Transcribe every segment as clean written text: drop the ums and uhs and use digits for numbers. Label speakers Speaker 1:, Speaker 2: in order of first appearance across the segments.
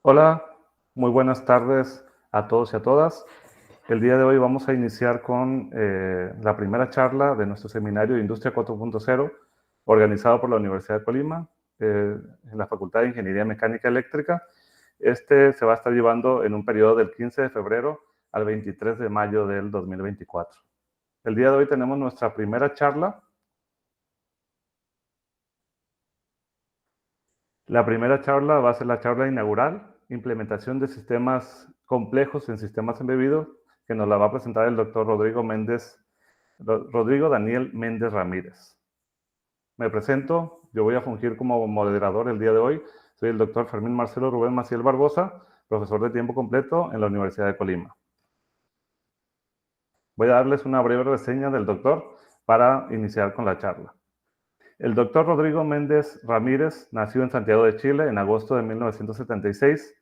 Speaker 1: Hola, muy buenas tardes a todos y a todas. El día de hoy vamos a iniciar con la primera charla de nuestro seminario de Industria 4.0, organizado por la Universidad de Colima, en la Facultad de Ingeniería Mecánica Eléctrica. Este se va a estar llevando en un periodo del 15 de febrero al 23 de mayo del 2024. El día de hoy tenemos nuestra primera charla. La primera charla va a ser la charla inaugural, implementación de sistemas complejos en sistemas embebidos, que nos la va a presentar el doctor Rodrigo Daniel Méndez Ramírez. Me presento, yo voy a fungir como moderador el día de hoy. Soy el doctor Fermín Marcelo Rubén Maciel Barbosa, profesor de tiempo completo en la Universidad de Colima. Voy a darles una breve reseña del doctor para iniciar con la charla. El doctor Rodrigo Méndez Ramírez nació en Santiago de Chile en agosto de 1976.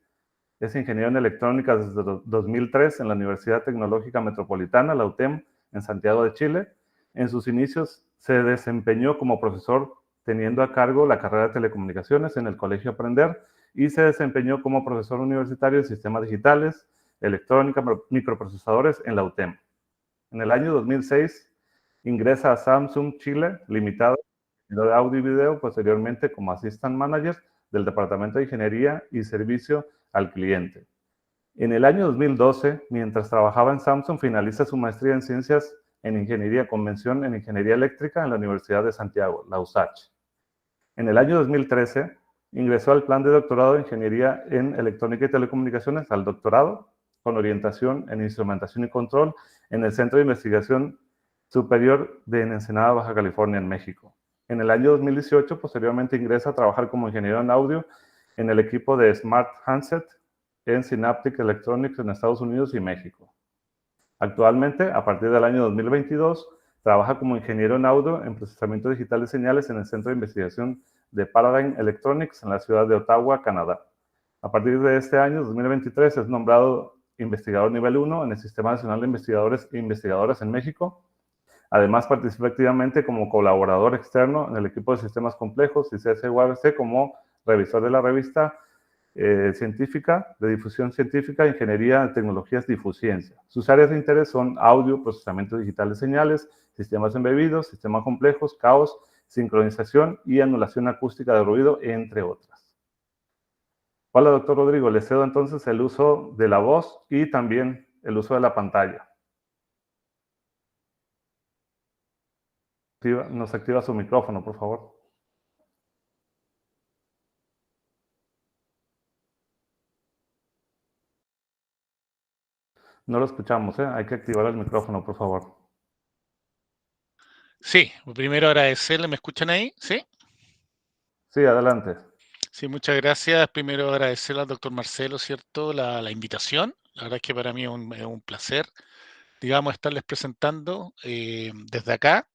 Speaker 1: Es ingeniero en electrónica desde 2003 en la Universidad Tecnológica Metropolitana, la UTEM, en Santiago de Chile. En sus inicios se desempeñó como profesor teniendo a cargo la carrera de telecomunicaciones en el Colegio Aprender y se desempeñó como profesor universitario en sistemas digitales, electrónica, microprocesadores en la UTEM. En el año 2006 ingresa a Samsung Chile Limitada de audio y video, posteriormente como Assistant Manager del Departamento de Ingeniería y Servicio al Cliente. En el año 2012, mientras trabajaba en Samsung, finaliza su maestría en Ciencias en Ingeniería Convención en Ingeniería Eléctrica en la Universidad de Santiago, la USACH. En el año 2013, ingresó al plan de doctorado de Ingeniería en Electrónica y Telecomunicaciones, al doctorado, con orientación en Instrumentación y Control en el Centro de Investigación Superior de Ensenada, Baja California, en México. En el año 2018, posteriormente ingresa a trabajar como ingeniero en audio en el equipo de Smart Handset en Synaptic Electronics en Estados Unidos y México. Actualmente, a partir del año 2022, trabaja como ingeniero en audio en procesamiento digital de señales en el Centro de Investigación de Paradigm Electronics en la ciudad de Ottawa, Canadá. A partir de este año, 2023, es nombrado investigador nivel 1 en el Sistema Nacional de Investigadores e Investigadoras en México. Además, participa activamente como colaborador externo en el equipo de sistemas complejos y CSUABC como revisor de la revista científica, de difusión científica, ingeniería de tecnologías Difusciencia. Sus áreas de interés son audio, procesamiento digital de señales, sistemas embebidos, sistemas complejos, caos, sincronización y anulación acústica de ruido, entre otras. Hola, doctor Rodrigo. Le cedo entonces el uso de la voz y también el uso de la pantalla. Nos activa su micrófono, por favor. No lo escuchamos, ¿eh? Hay que activar el micrófono, por favor.
Speaker 2: Sí, primero agradecerle, ¿me escuchan ahí? ¿Sí?
Speaker 1: Sí, adelante.
Speaker 2: Sí, muchas gracias. Primero agradecerle al doctor Marcelo, ¿cierto? La invitación. La verdad es que para mí es un placer, digamos, estarles presentando desde acá.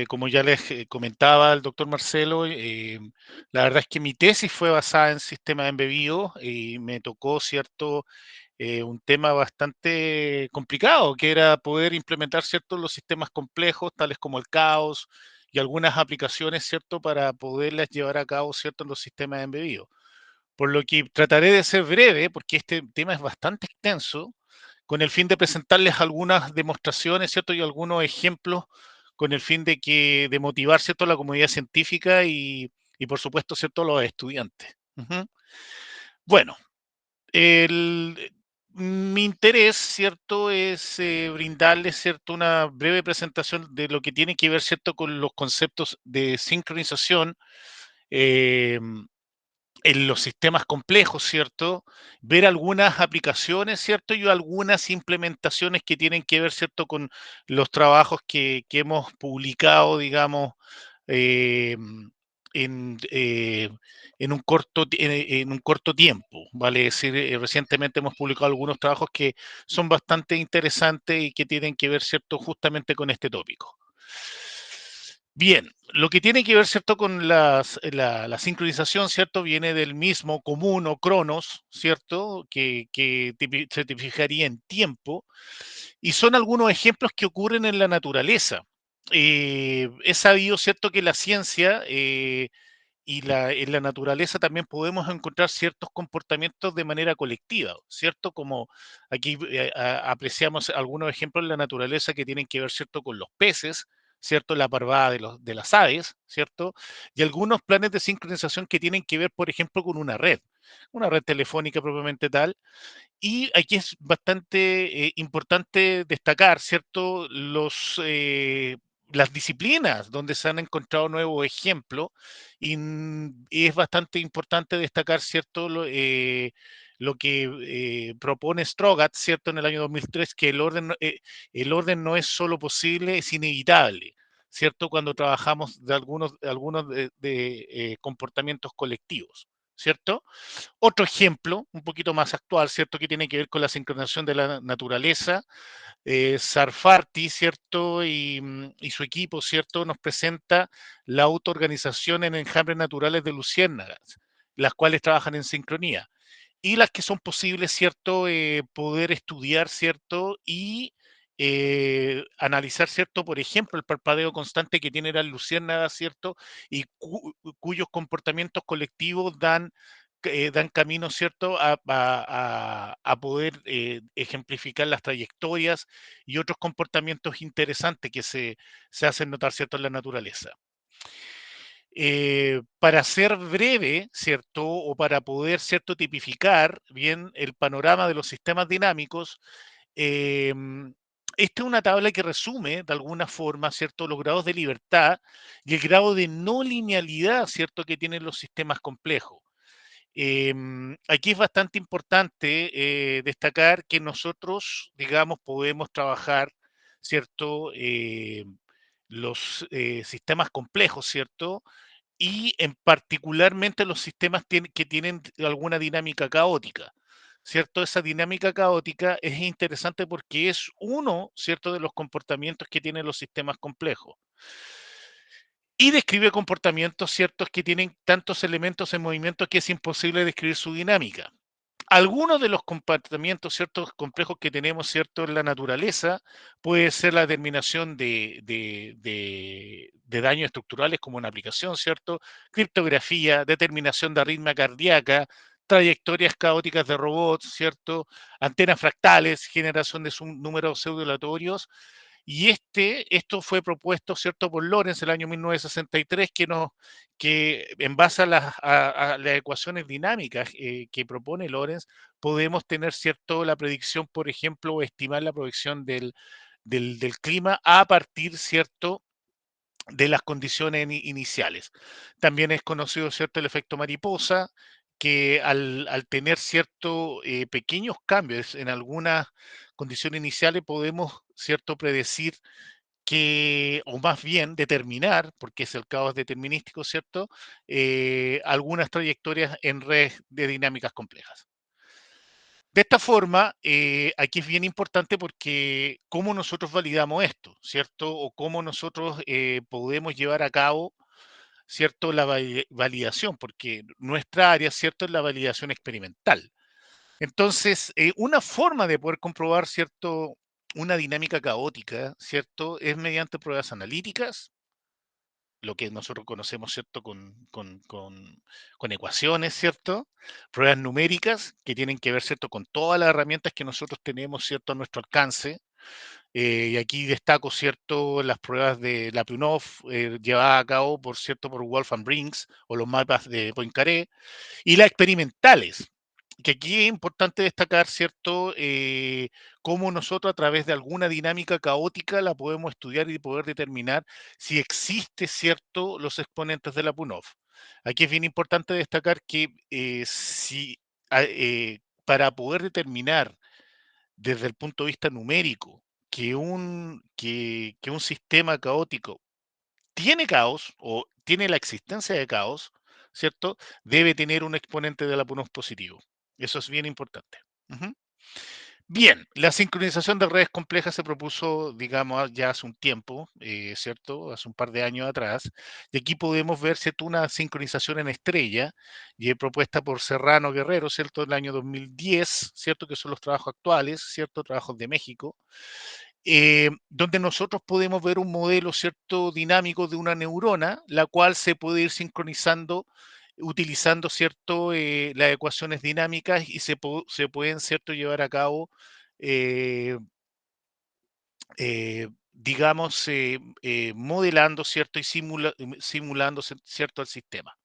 Speaker 2: Como ya les comentaba el doctor Marcelo, la verdad es que mi tesis fue basada en sistemas embebidos y me tocó, ¿cierto? Un tema bastante complicado, que era poder implementar, ¿cierto?, los sistemas complejos, tales como el caos y algunas aplicaciones, ¿cierto?, para poderlas llevar a cabo, ¿cierto?, en los sistemas embebidos. Por lo que trataré de ser breve, porque este tema es bastante extenso, con el fin de presentarles algunas demostraciones, ¿cierto?, y algunos ejemplos, con el fin de motivar, ¿cierto?, a la comunidad científica y por supuesto, ¿cierto?, a los estudiantes. Bueno, mi interés, ¿cierto?, es brindarles, ¿cierto?, una breve presentación de lo que tiene que ver, ¿cierto?, con los conceptos de sincronización eh, en los sistemas complejos, ¿cierto? Ver algunas aplicaciones, ¿cierto? Y algunas implementaciones que tienen que ver, ¿cierto?, con los trabajos que hemos publicado, digamos, eh, en, eh, en un corto tiempo, ¿vale? Es decir, recientemente hemos publicado algunos trabajos que son bastante interesantes y que tienen que ver, ¿cierto?, justamente con este tópico. Bien, lo que tiene que ver, ¿cierto?, con la sincronización, ¿cierto?, viene del mismo común o cronos, ¿cierto?, que se tipificaría en tiempo, y son algunos ejemplos que ocurren en la naturaleza. Es sabido, ¿cierto?, que la ciencia en la naturaleza también podemos encontrar ciertos comportamientos de manera colectiva, ¿cierto? Como aquí apreciamos algunos ejemplos en la naturaleza que tienen que ver, ¿cierto?, con los peces, ¿cierto?, la parvada de las aves, ¿cierto? Y algunos planes de sincronización que tienen que ver, por ejemplo, con una red telefónica propiamente tal, y aquí es bastante importante destacar, ¿cierto?, las disciplinas donde se han encontrado nuevos ejemplos y es bastante importante destacar, ¿cierto?, lo que propone Strogat, ¿cierto?, en el año 2003, que el orden no es solo posible, es inevitable, ¿cierto?, cuando trabajamos de algunos comportamientos colectivos, ¿cierto? Otro ejemplo, un poquito más actual, ¿cierto?, que tiene que ver con la sincronización de la naturaleza. Sarfati, ¿cierto?, y su equipo, ¿cierto?, nos presenta la autoorganización en enjambres naturales de luciérnagas, las cuales trabajan en sincronía y las que son posibles, ¿cierto?, poder estudiar, ¿cierto?, y analizar, ¿cierto?, por ejemplo, el parpadeo constante que tienen las luciérnagas, ¿cierto?, y cuyos comportamientos colectivos dan camino, ¿cierto?, a poder ejemplificar las trayectorias y otros comportamientos interesantes que se hacen notar, ¿cierto?, en la naturaleza. Para ser breve, ¿cierto? O para poder, ¿cierto?, tipificar bien el panorama de los sistemas dinámicos, esta es una tabla que resume de alguna forma, ¿cierto?, los grados de libertad y el grado de no linealidad, ¿cierto?, que tienen los sistemas complejos. Aquí es bastante importante destacar que nosotros, digamos, podemos trabajar, ¿cierto?, los sistemas complejos, ¿cierto? Y en particularmente los sistemas que tienen alguna dinámica caótica, ¿cierto? Esa dinámica caótica es interesante porque es uno, ¿cierto?, de los comportamientos que tienen los sistemas complejos. Y describe comportamientos, ¿ciertos?, que tienen tantos elementos en movimiento que es imposible describir su dinámica. Algunos de los comportamientos, ciertos complejos que tenemos, cierto, en la naturaleza, puede ser la determinación de daños estructurales como una aplicación, cierto, criptografía, determinación de arritmia cardíaca, trayectorias caóticas de robots, cierto, antenas fractales, generación de números pseudo-aleatorios. Y esto fue propuesto, ¿cierto?, por Lorentz el año 1963, que en base a las ecuaciones dinámicas que propone Lorentz, podemos tener, ¿cierto?, la predicción, por ejemplo, o estimar la proyección del clima a partir, ¿cierto?, de las condiciones iniciales. También es conocido, ¿cierto?, el efecto mariposa, que al tener ciertos pequeños cambios en algunas condiciones iniciales podemos, ¿cierto?, predecir o más bien determinar, porque es el caos determinístico, ¿cierto?, algunas trayectorias en redes de dinámicas complejas. De esta forma, aquí es bien importante porque cómo nosotros validamos esto, ¿cierto? O cómo nosotros podemos llevar a cabo, ¿cierto?, la validación, porque nuestra área, ¿cierto?, es la validación experimental. Entonces, una forma de poder comprobar, ¿cierto?, una dinámica caótica, ¿cierto?, es mediante pruebas analíticas, lo que nosotros conocemos, ¿cierto?, con ecuaciones, ¿cierto? Pruebas numéricas que tienen que ver, ¿cierto?, con todas las herramientas que nosotros tenemos, ¿cierto?, a nuestro alcance. Y aquí destaco, ¿cierto?, las pruebas de Lyapunov llevadas a cabo, por cierto, por Wolfram Briggs o los mapas de Poincaré y las experimentales, que aquí es importante destacar, ¿cierto?, cómo nosotros a través de alguna dinámica caótica la podemos estudiar y poder determinar si existe, ¿cierto?, los exponentes de Lyapunov. Aquí es bien importante destacar que para poder determinar desde el punto de vista numérico que un sistema caótico tiene caos o tiene la existencia de caos, ¿cierto? Debe tener un exponente de Lyapunov positivo. Eso es bien importante. Ujú. Bien, la sincronización de redes complejas se propuso, digamos, ya hace un tiempo, ¿cierto? Hace un par de años atrás. Y aquí podemos ver, ¿cierto?, una sincronización en estrella y propuesta por Serrano Guerrero, ¿cierto?, en el año 2010, ¿cierto?, que son los trabajos actuales, ¿cierto?, trabajos de México. donde nosotros podemos ver un modelo, ¿cierto?, dinámico de una neurona, la cual se puede ir sincronizando utilizando, ¿cierto?, las ecuaciones dinámicas y se pueden, ¿cierto?, llevar a cabo, eh, digamos, modelando, ¿cierto?, y simulando, ¿cierto?, el sistema.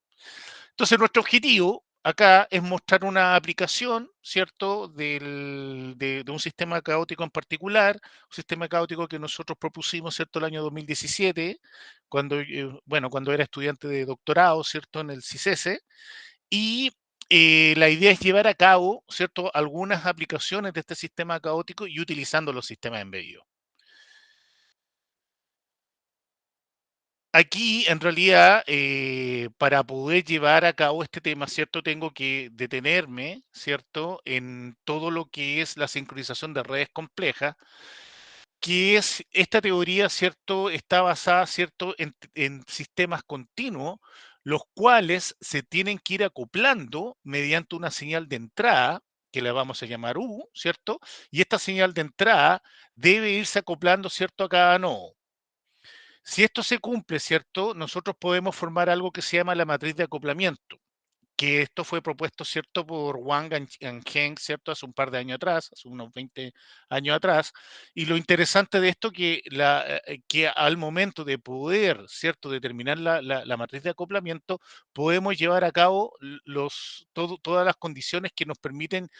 Speaker 2: Entonces, nuestro objetivo acá es mostrar una aplicación, ¿cierto?, de un sistema caótico en particular, un sistema caótico que nosotros propusimos, ¿cierto?, el año 2017, cuando, bueno, cuando era estudiante de doctorado, ¿cierto?, en el CICESE, y la idea es llevar a cabo, ¿cierto?, algunas aplicaciones de este sistema caótico y utilizando los sistemas embebidos. Aquí, en realidad, para poder llevar a cabo este tema, ¿cierto? Tengo que detenerme, ¿cierto? En todo lo que es la sincronización de redes complejas, que es esta teoría, ¿cierto? Está basada, ¿cierto? En sistemas continuos, los cuales se tienen que ir acoplando mediante una señal de entrada, que la vamos a llamar U, ¿cierto? Y esta señal de entrada debe irse acoplando, ¿cierto? A cada nodo. Si esto se cumple, ¿cierto? Nosotros podemos formar algo que se llama la matriz de acoplamiento, que esto fue propuesto, ¿cierto? Por Wang and Heng, ¿cierto? Hace un par de años atrás, hace unos 20 años atrás. Y lo interesante de esto que al momento de poder, ¿cierto? Determinar la matriz de acoplamiento, podemos llevar a cabo todas las condiciones que nos permiten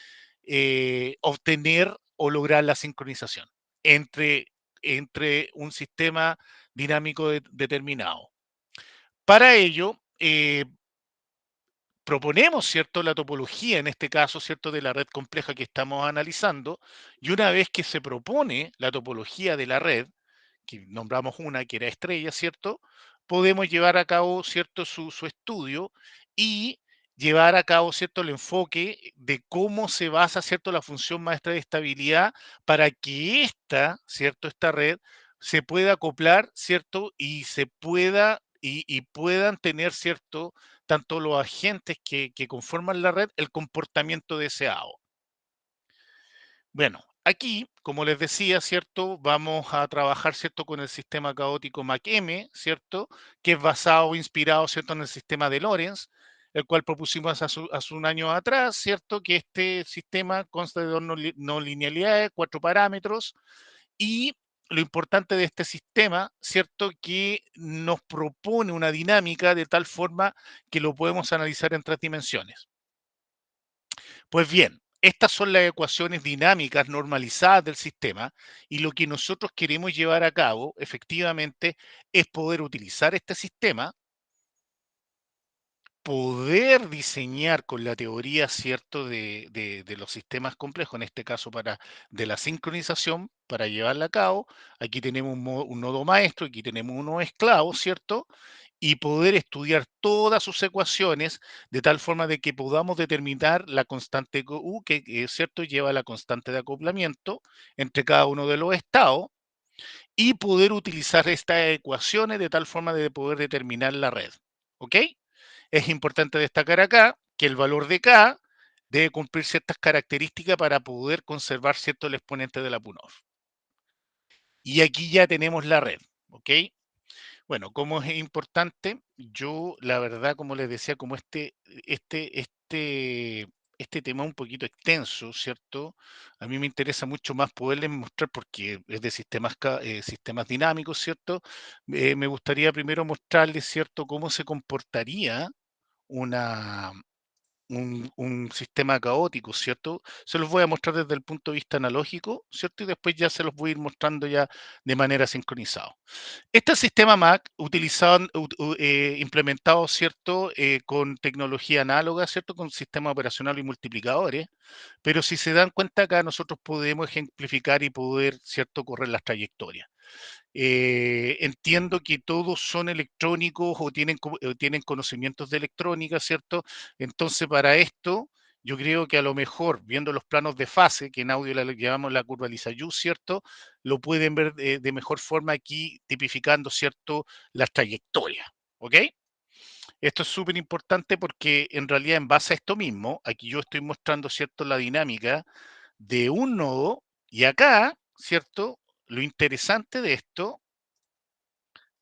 Speaker 2: obtener o lograr la sincronización entre, entre un sistema dinámico determinado. Para ello, proponemos, ¿cierto?, la topología, en este caso, ¿cierto?, de la red compleja que estamos analizando, y una vez que se propone la topología de la red, que nombramos una que era estrella, ¿cierto? Podemos llevar a cabo, ¿cierto?, su estudio y llevar a cabo, ¿cierto?, el enfoque de cómo se basa, ¿cierto?, la función maestra de estabilidad para que ¿cierto?, esta red se pueda acoplar, ¿cierto?, y se pueda y puedan tener, ¿cierto?, tanto los agentes que conforman la red, el comportamiento deseado. Bueno, aquí, como les decía, ¿cierto? Vamos a trabajar, ¿cierto? Con el sistema caótico MAC-M, ¿cierto? Que es basado o inspirado, ¿cierto? En el sistema de Lorentz, el cual propusimos hace un año atrás, ¿cierto? Que este sistema consta de dos no linealidades, cuatro parámetros, y lo importante de este sistema, ¿cierto? Que nos propone una dinámica de tal forma que lo podemos analizar en tres dimensiones. Pues bien, estas son las ecuaciones dinámicas normalizadas del sistema y lo que nosotros queremos llevar a cabo, efectivamente, es poder utilizar este sistema, poder diseñar con la teoría, ¿cierto?, de los sistemas complejos, en este caso de la sincronización, para llevarla a cabo. Aquí tenemos un nodo maestro, aquí tenemos un nodo esclavo, ¿cierto? Y poder estudiar todas sus ecuaciones de tal forma de que podamos determinar la constante U, que es cierto, lleva la constante de acoplamiento entre cada uno de los estados, y poder utilizar estas ecuaciones de tal forma de poder determinar la red. ¿Ok? Es importante destacar acá que el valor de K debe cumplir ciertas características para poder conservar cierto el exponente de la Punov. Y aquí ya tenemos la red. ¿Ok? Bueno, como es importante, yo la verdad, como les decía, como este tema es un poquito extenso, ¿cierto? A mí me interesa mucho más poderles mostrar, porque es de sistemas dinámicos, ¿cierto? Me gustaría primero mostrarles, ¿cierto?, cómo se comportaría una, un sistema caótico, ¿cierto? Se los voy a mostrar desde el punto de vista analógico, ¿cierto? Y después ya se los voy a ir mostrando ya de manera sincronizada. Este sistema MAC utilizado, implementado, ¿cierto?, con tecnología análoga, ¿cierto?, con sistema operacional y multiplicadores, pero si se dan cuenta acá nosotros podemos ejemplificar y poder, ¿cierto?, correr las trayectorias. Entiendo que todos son electrónicos o tienen conocimientos de electrónica, ¿cierto? Entonces, para esto, yo creo que a lo mejor, viendo los planos de fase, que en audio le llamamos la curva Lissajous, ¿cierto? Lo pueden ver de mejor forma aquí, tipificando, ¿cierto?, las trayectorias, ¿ok? Esto es súper importante porque en realidad en base a esto mismo, aquí yo estoy mostrando, ¿cierto?, la dinámica de un nodo y acá, ¿cierto?, lo interesante de esto,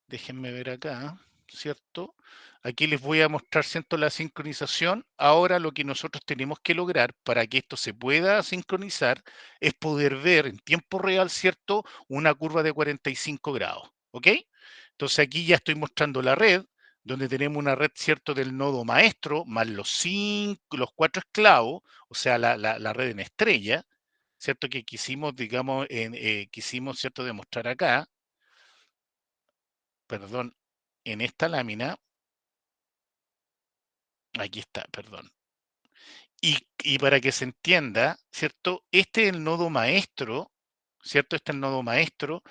Speaker 2: déjenme ver acá, ¿cierto? Aquí les voy a mostrar, ¿cierto?, la sincronización. Ahora lo que nosotros tenemos que lograr para que esto se pueda sincronizar es poder ver en tiempo real, ¿cierto?, una curva de 45 grados, ¿ok? Entonces aquí ya estoy mostrando la red, donde tenemos una red, ¿cierto?, del nodo maestro, más los 4 esclavos, o sea, la red en estrella, ¿cierto?, que quisimos, digamos, quisimos, ¿cierto?, demostrar acá, perdón, en esta lámina, aquí está, perdón. Y para que se entienda, ¿cierto? Este es el nodo maestro, ¿cierto? Este es el nodo maestro.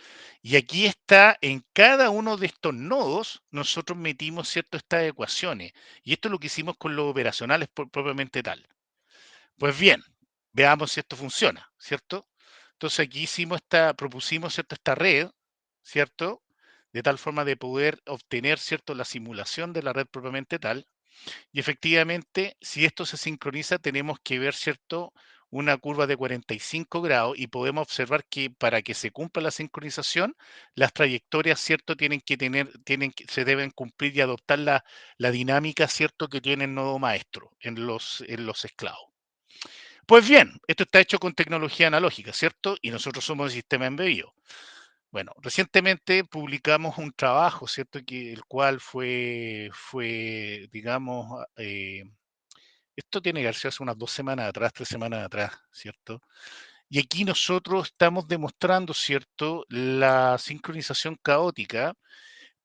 Speaker 2: Y aquí está, en cada uno de estos nodos, nosotros metimos, ¿cierto?, estas ecuaciones. Y esto es lo que hicimos con los operacionales propiamente tal. Pues bien, veamos si esto funciona, ¿cierto? Entonces aquí propusimos, ¿cierto?, esta red, ¿cierto? De tal forma de poder obtener, ¿cierto?, la simulación de la red propiamente tal. Y efectivamente, si esto se sincroniza, tenemos que ver, ¿cierto?, una curva de 45 grados y podemos observar que para que se cumpla la sincronización, las trayectorias, ¿cierto?, se deben cumplir y adoptar la dinámica, ¿cierto?, que tiene el nodo maestro en los esclavos. Pues bien, esto está hecho con tecnología analógica, ¿cierto? Y nosotros somos el sistema embebido. Bueno, recientemente publicamos un trabajo, ¿cierto? El cual fue, digamos, esto tiene que haber sido hace unas 2 semanas atrás, 3 semanas atrás, ¿cierto? Y aquí nosotros estamos demostrando, ¿cierto?, la sincronización caótica,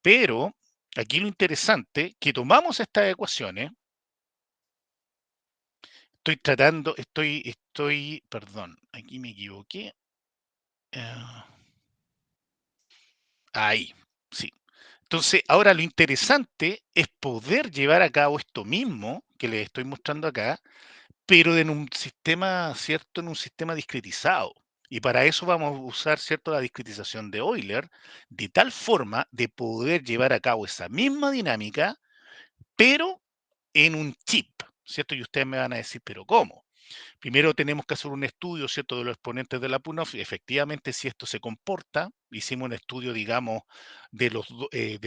Speaker 2: pero aquí lo interesante, que tomamos estas ecuaciones, perdón, aquí me equivoqué. ah, Ahí, sí. Entonces, ahora lo interesante es poder llevar a cabo esto mismo que les estoy mostrando acá, pero en un sistema, ¿cierto? En un sistema discretizado. Y para eso vamos a usar, ¿cierto?, la discretización de Euler, de tal forma de poder llevar a cabo esa misma dinámica, pero en un chip, ¿cierto? Y ustedes me van a decir, ¿pero cómo? Primero tenemos que hacer un estudio, ¿cierto?, de los exponentes de la PUNOF, y efectivamente si esto se comporta. Hicimos un estudio, digamos, de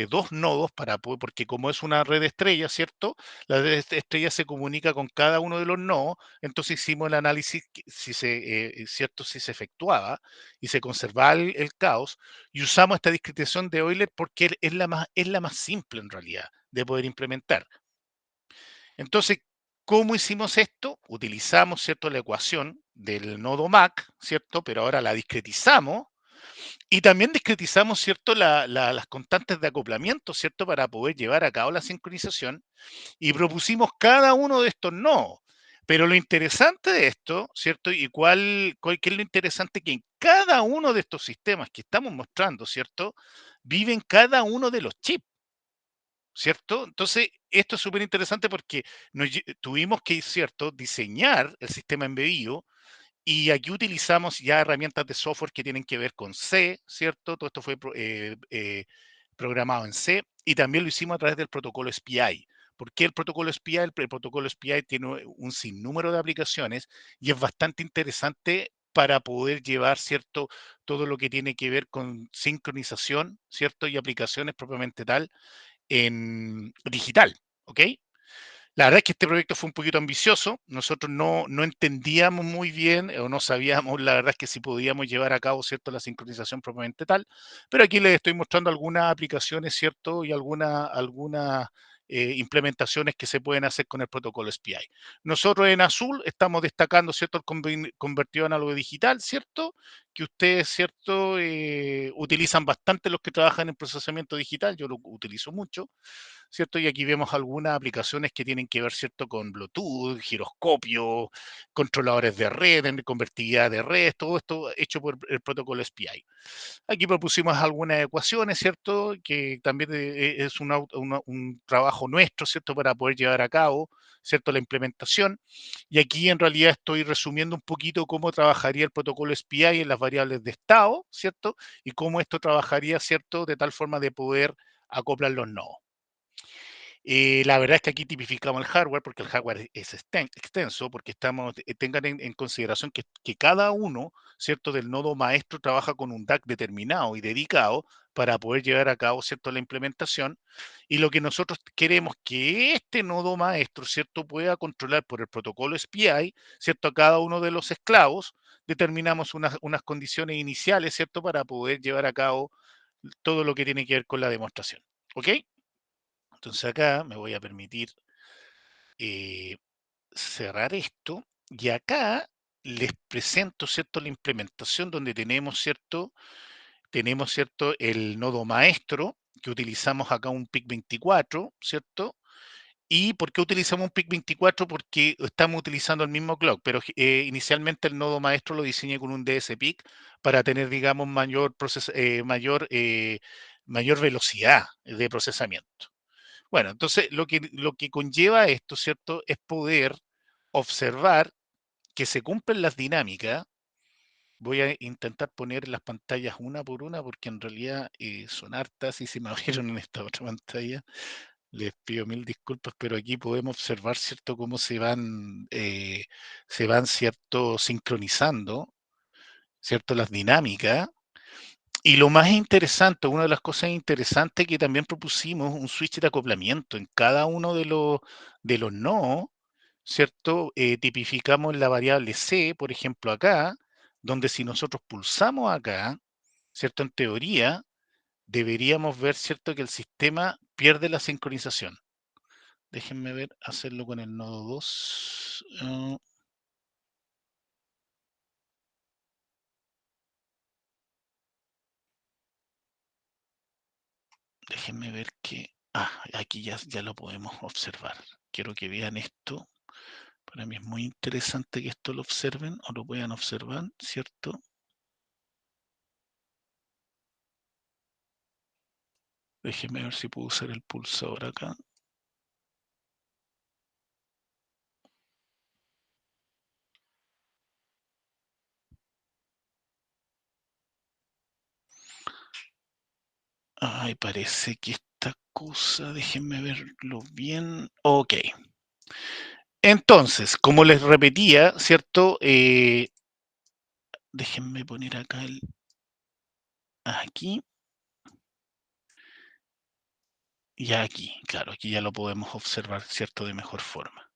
Speaker 2: 2 nodos porque como es una red estrella, ¿cierto?, la red estrella se comunica con cada uno de los nodos. Entonces hicimos el análisis ¿cierto?, si se efectuaba y se conservaba el caos, y usamos esta discretización de Euler porque es la más simple en realidad de poder implementar. Entonces, ¿cómo hicimos esto? Utilizamos, ¿cierto?, la ecuación del nodo MAC, ¿cierto? Pero ahora la discretizamos y también discretizamos, ¿cierto?, las constantes de acoplamiento, ¿cierto?, para poder llevar a cabo la sincronización, y propusimos cada uno de estos nodos. Pero lo interesante de esto, ¿cierto? Y qué es lo interesante, que en cada uno de estos sistemas que estamos mostrando, ¿cierto?, viven cada uno de los chips. ¿Cierto? Entonces, esto es súper interesante porque tuvimos que, ¿cierto?, diseñar el sistema embebido, y aquí utilizamos ya herramientas de software que tienen que ver con C, ¿cierto? Todo esto fue programado en C, y también lo hicimos a través del protocolo SPI. ¿Por qué el protocolo SPI? El protocolo SPI tiene un sinnúmero de aplicaciones y es bastante interesante para poder llevar, ¿cierto?, todo lo que tiene que ver con sincronización, ¿cierto?, y aplicaciones propiamente tal en digital, ¿ok? La verdad es que este proyecto fue un poquito ambicioso. Nosotros no entendíamos muy bien, o no sabíamos, la verdad es que si podíamos llevar a cabo, ¿cierto?, la sincronización propiamente tal. Pero aquí les estoy mostrando algunas aplicaciones, ¿cierto?, y algunas implementaciones que se pueden hacer con el protocolo SPI. Nosotros en azul estamos destacando, ¿cierto?, el convertido análogo digital, ¿cierto?, que ustedes, ¿cierto?, utilizan bastante los que trabajan en procesamiento digital. Yo lo utilizo mucho, ¿cierto? Y aquí vemos algunas aplicaciones que tienen que ver, ¿cierto?, con Bluetooth, giroscopio, controladores de red, en convertibilidad de red, todo esto hecho por el protocolo SPI. Aquí propusimos algunas ecuaciones, ¿cierto?, que también es un trabajo nuestro, ¿cierto?, para poder llevar a cabo, ¿cierto?, la implementación. Y aquí en realidad estoy resumiendo un poquito cómo trabajaría el protocolo SPI en las variables de estado, ¿cierto?, y cómo esto trabajaría, ¿cierto?, de tal forma de poder acoplar los nodos. La verdad es que aquí tipificamos el hardware porque el hardware es extenso, porque tengan en consideración que cada uno, ¿cierto?, del nodo maestro trabaja con un DAC determinado y dedicado para poder llevar a cabo, ¿cierto?, la implementación. Y lo que nosotros queremos que este nodo maestro, ¿cierto?, pueda controlar por el protocolo SPI, ¿cierto?, a cada uno de los esclavos. Determinamos unas condiciones iniciales, ¿cierto?, para poder llevar a cabo todo lo que tiene que ver con la demostración. ¿Ok? Entonces acá me voy a permitir eh, cerrar esto y acá les presento, ¿cierto?, la implementación donde tenemos, ¿cierto?, el nodo maestro, que utilizamos acá un PIC 24, ¿cierto? ¿Y por qué utilizamos un PIC 24? Porque estamos utilizando el mismo clock, pero inicialmente el nodo maestro lo diseñé con un DSPIC para tener, digamos, mayor velocidad de procesamiento. Bueno, entonces lo que conlleva esto, ¿cierto?, es poder observar que se cumplen las dinámicas. Voy a intentar poner las pantallas una por una porque en realidad son hartas y se me abrieron en esta otra pantalla. Les pido mil disculpas, pero aquí podemos observar, ¿cierto?, cómo ¿cierto?, sincronizando, ¿cierto?, las dinámicas. Y lo más interesante, una de las cosas interesantes que también propusimos, un switch de acoplamiento en cada uno de los nodos, ¿cierto? Tipificamos la variable C, por ejemplo, acá, donde si nosotros pulsamos acá, ¿cierto? En teoría, deberíamos ver, ¿cierto?, que el sistema pierde la sincronización. Déjenme ver, hacerlo con el nodo 2. Déjenme ver que... aquí ya lo podemos observar. Quiero que vean esto. Para mí es muy interesante que esto lo observen o lo puedan observar, ¿cierto? Déjenme ver si puedo usar el pulsador acá. Ay, parece que esta cosa, déjenme verlo bien. Ok. Entonces, como les repetía, ¿cierto? Déjenme poner acá aquí y aquí. Claro, aquí ya lo podemos observar, ¿cierto?, de mejor forma.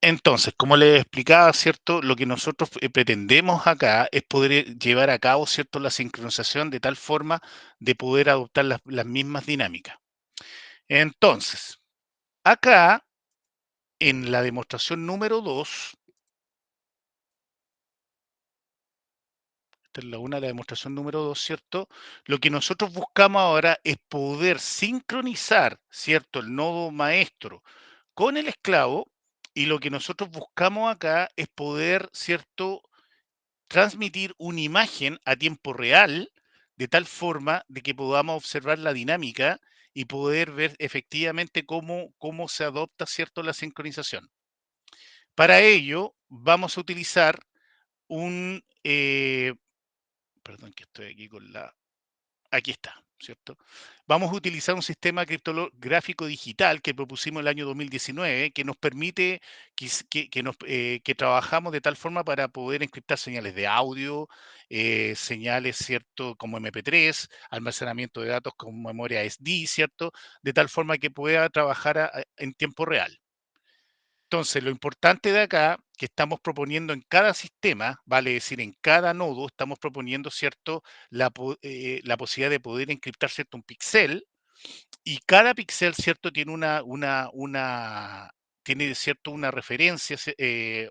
Speaker 2: Entonces, como les explicaba, ¿cierto?, lo que nosotros pretendemos acá es poder llevar a cabo, ¿cierto?, la sincronización de tal forma de poder adoptar las mismas dinámicas. Entonces, acá, en la demostración número 2, esta es la demostración número 2, ¿cierto? Lo que nosotros buscamos ahora es poder sincronizar, ¿cierto?, el nodo maestro con el esclavo, y lo que nosotros buscamos acá es poder, ¿cierto?, transmitir una imagen a tiempo real, de tal forma de que podamos observar la dinámica y poder ver efectivamente cómo se adopta, ¿cierto?, la sincronización. Para ello, vamos a utilizar perdón, que estoy aquí con la... Aquí está, ¿cierto? Vamos a utilizar un sistema criptográfico digital que propusimos el año 2019, que nos permite que trabajamos de tal forma para poder encriptar señales de audio, señales, ¿cierto?, como MP3, almacenamiento de datos con memoria SD, ¿cierto?, de tal forma que pueda trabajar en tiempo real. Entonces, lo importante de acá, que estamos proponiendo en cada sistema, vale decir, en cada nodo, estamos proponiendo, ¿cierto?, la posibilidad de poder encriptar, ¿cierto?, un píxel, y cada píxel, ¿cierto?, tiene, ¿cierto?, una referencia,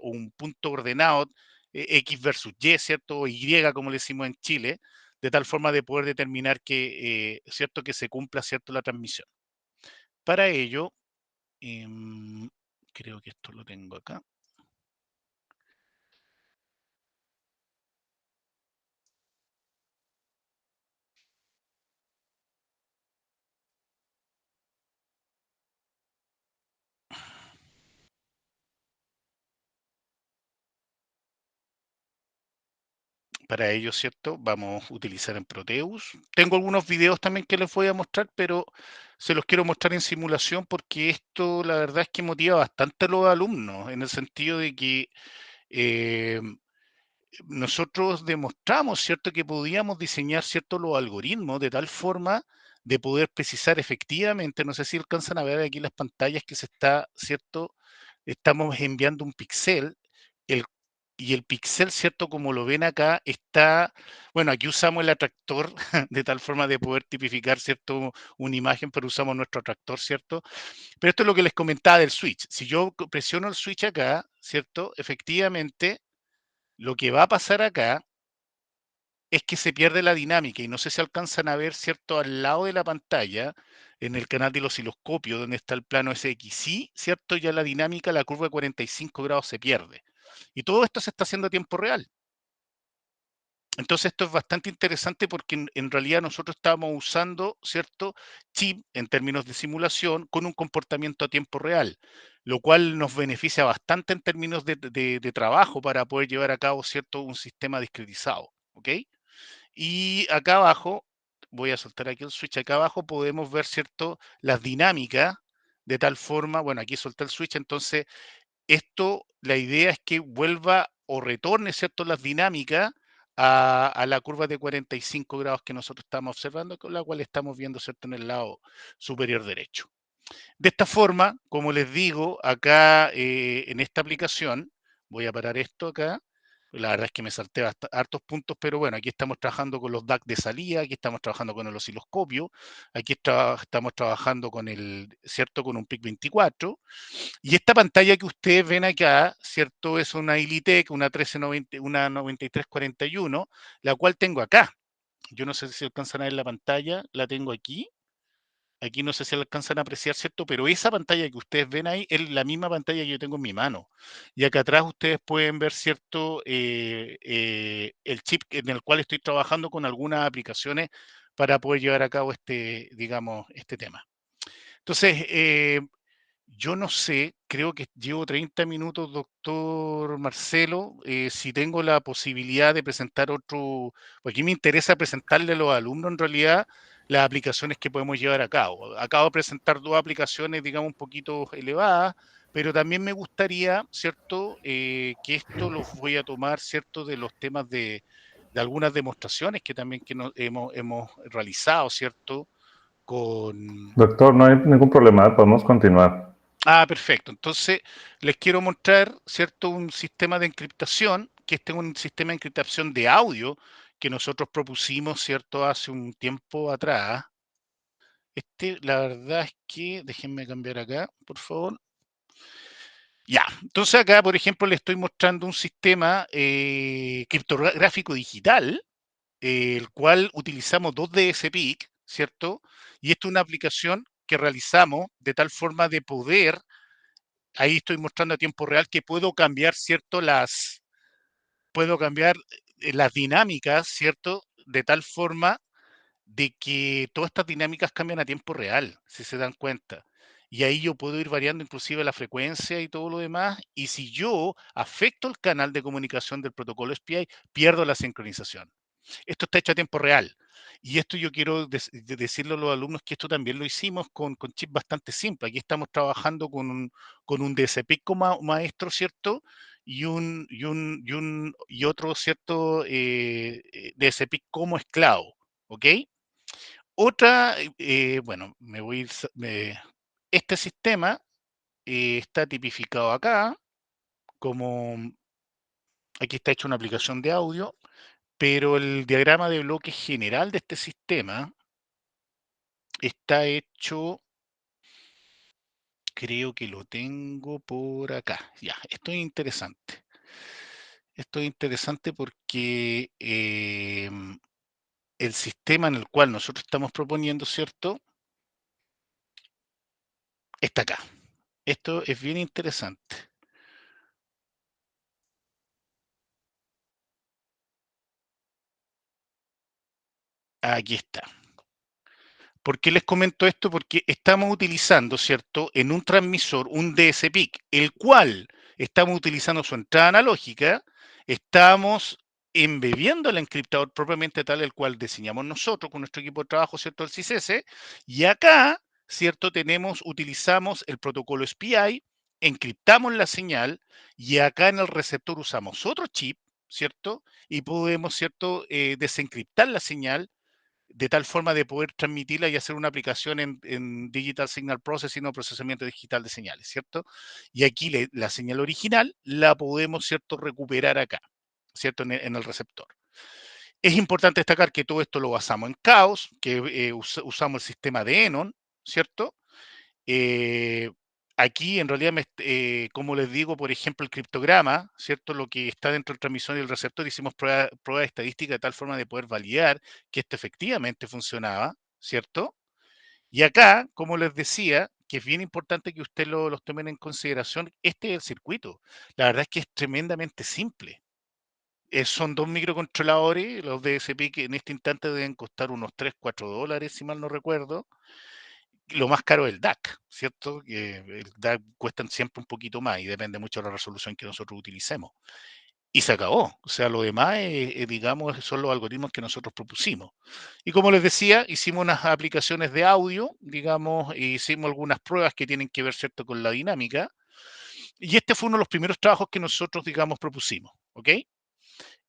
Speaker 2: un punto ordenado, X versus Y, ¿cierto?, o Y, como le decimos en Chile, de tal forma de poder determinar ¿cierto?, que se cumpla, ¿cierto?, la transmisión. Para ello, em, creo que esto lo tengo acá. para ello, ¿cierto? Vamos a utilizar en Proteus. Tengo algunos videos también que les voy a mostrar, pero se los quiero mostrar en simulación porque esto la verdad es que motiva bastante a los alumnos, en el sentido de que eh, nosotros demostramos, ¿cierto?, que podíamos diseñar, ¿cierto?, los algoritmos de tal forma de poder precisar efectivamente, no sé si alcanzan a ver aquí las pantallas que se está, ¿cierto? Estamos enviando un píxel, el, y el píxel, ¿cierto?, como lo ven acá, está, bueno, aquí usamos el atractor de tal forma de poder tipificar, ¿cierto?, una imagen, pero usamos nuestro atractor, ¿cierto? Pero esto es lo que les comentaba del switch. Si yo presiono el switch acá, ¿cierto? Efectivamente, lo que va a pasar acá es que se pierde la dinámica y no sé si alcanzan a ver, ¿cierto? Al lado de la pantalla, en el canal del osciloscopio, donde está el plano SXY, ¿cierto? Ya la dinámica, la curva de 45 grados se pierde. Y todo esto se está haciendo a tiempo real. Entonces esto es bastante interesante porque en realidad nosotros estábamos usando, ¿cierto?, chip en términos de simulación con un comportamiento a tiempo real, lo cual nos beneficia bastante en términos de trabajo para poder llevar a cabo, ¿cierto?, un sistema discretizado, ¿ok? Y acá abajo, voy a soltar aquí el switch, acá abajo podemos ver, ¿cierto?, las dinámicas de tal forma, bueno, aquí solté el switch, entonces esto, la idea es que vuelva o retorne, ¿cierto?, las dinámicas a la curva de 45 grados que nosotros estamos observando, con la cual estamos viendo, ¿cierto?, en el lado superior derecho. De esta forma, como les digo, acá en esta aplicación, voy a parar esto acá, la verdad es que me salté hartos puntos, pero bueno, aquí estamos trabajando con los DAC de salida, aquí estamos trabajando con el osciloscopio, aquí estamos trabajando con el, ¿cierto?, con un PIC 24, y esta pantalla que ustedes ven acá, ¿cierto?, es una Ilitec, una 1390, una 9341, la cual tengo acá. Yo no sé si alcanzan a ver la pantalla, la tengo aquí. Aquí no sé si alcanzan a apreciar, ¿cierto? Pero esa pantalla que ustedes ven ahí es la misma pantalla que yo tengo en mi mano. Y acá atrás ustedes pueden ver, ¿cierto? El chip en el cual estoy trabajando con algunas aplicaciones para poder llevar a cabo este, digamos, este tema. Entonces, yo no sé, creo que llevo 30 minutos, doctor Marcelo, si tengo la posibilidad de presentar otro, porque me interesa presentarle a los alumnos en realidad las aplicaciones que podemos llevar a cabo. Acabo de presentar dos aplicaciones, digamos, un poquito elevadas, pero también me gustaría, ¿cierto?, que esto los voy a tomar, ¿cierto?, de los temas de algunas demostraciones que también que hemos realizado, ¿cierto?, con...
Speaker 1: Doctor, no hay ningún problema, podemos continuar.
Speaker 2: Ah, perfecto. Entonces, les quiero mostrar, ¿cierto?, un sistema de encriptación, que este es un sistema de encriptación de audio que nosotros propusimos, ¿cierto?, hace un tiempo atrás. La verdad es que, déjenme cambiar acá, por favor. Ya, entonces acá, por ejemplo, le estoy mostrando un sistema criptográfico digital, el cual utilizamos 2DSPIC, ¿cierto? Y esto es una aplicación que realizamos de tal forma de poder. Ahí estoy mostrando a tiempo real que puedo cambiar, ¿cierto? Puedo cambiar las dinámicas, ¿cierto? De tal forma de que todas estas dinámicas cambian a tiempo real, si se dan cuenta. Y ahí yo puedo ir variando inclusive la frecuencia y todo lo demás. Y si yo afecto el canal de comunicación del protocolo SPI, pierdo la sincronización. Esto está hecho a tiempo real. Y esto yo quiero decirle a los alumnos que esto también lo hicimos con chips bastante simples. Aquí estamos trabajando con un DSP como maestro, ¿cierto? Y otro, ¿cierto? DSP como esclavo, ¿ok? Otra, bueno, me voy a ir, este sistema está tipificado acá, como aquí está hecho una aplicación de audio, pero el diagrama de bloque general de este sistema está hecho, creo que lo tengo por acá. Ya, esto es interesante. Esto es interesante porque el sistema en el cual nosotros estamos proponiendo, ¿cierto? Está acá. Esto es bien interesante. Aquí está. ¿Por qué les comento esto? Porque estamos utilizando, ¿cierto?, en un transmisor un DSPIC, el cual estamos utilizando su entrada analógica, estamos embebiendo el encriptador propiamente tal, el cual diseñamos nosotros con nuestro equipo de trabajo, ¿cierto? El CISS. Y acá, ¿cierto? Utilizamos el protocolo SPI, encriptamos la señal y acá en el receptor usamos otro chip, ¿cierto? Y podemos, ¿cierto? Desencriptar la señal de tal forma de poder transmitirla y hacer una aplicación en Digital Signal Processing o procesamiento digital de señales, ¿cierto? Y aquí la señal original la podemos, ¿cierto?, recuperar acá, ¿cierto?, en el receptor. Es importante destacar que todo esto lo basamos en Chaos, que usamos el sistema de Enon, ¿cierto? Eh, Aquí, en realidad, como les digo, por ejemplo, el criptograma, ¿cierto? Lo que está dentro del transmisor y el receptor, hicimos pruebas estadísticas de tal forma de poder validar que esto efectivamente funcionaba, ¿cierto? Y acá, como les decía, que es bien importante que ustedes los tomen en consideración, este es el circuito. La verdad es que es tremendamente simple. Son dos microcontroladores, los DSP, que en este instante deben costar unos 3, $4, si mal no recuerdo. Lo más caro es el DAC, ¿cierto? Que el DAC cuestan siempre un poquito más y depende mucho de la resolución que nosotros utilicemos. Y se acabó. O sea, lo demás, digamos, son los algoritmos que nosotros propusimos. Y como les decía, hicimos unas aplicaciones de audio, digamos, e hicimos algunas pruebas que tienen que ver, ¿cierto?, con la dinámica. Y este fue uno de los primeros trabajos que nosotros, digamos, propusimos, ¿ok?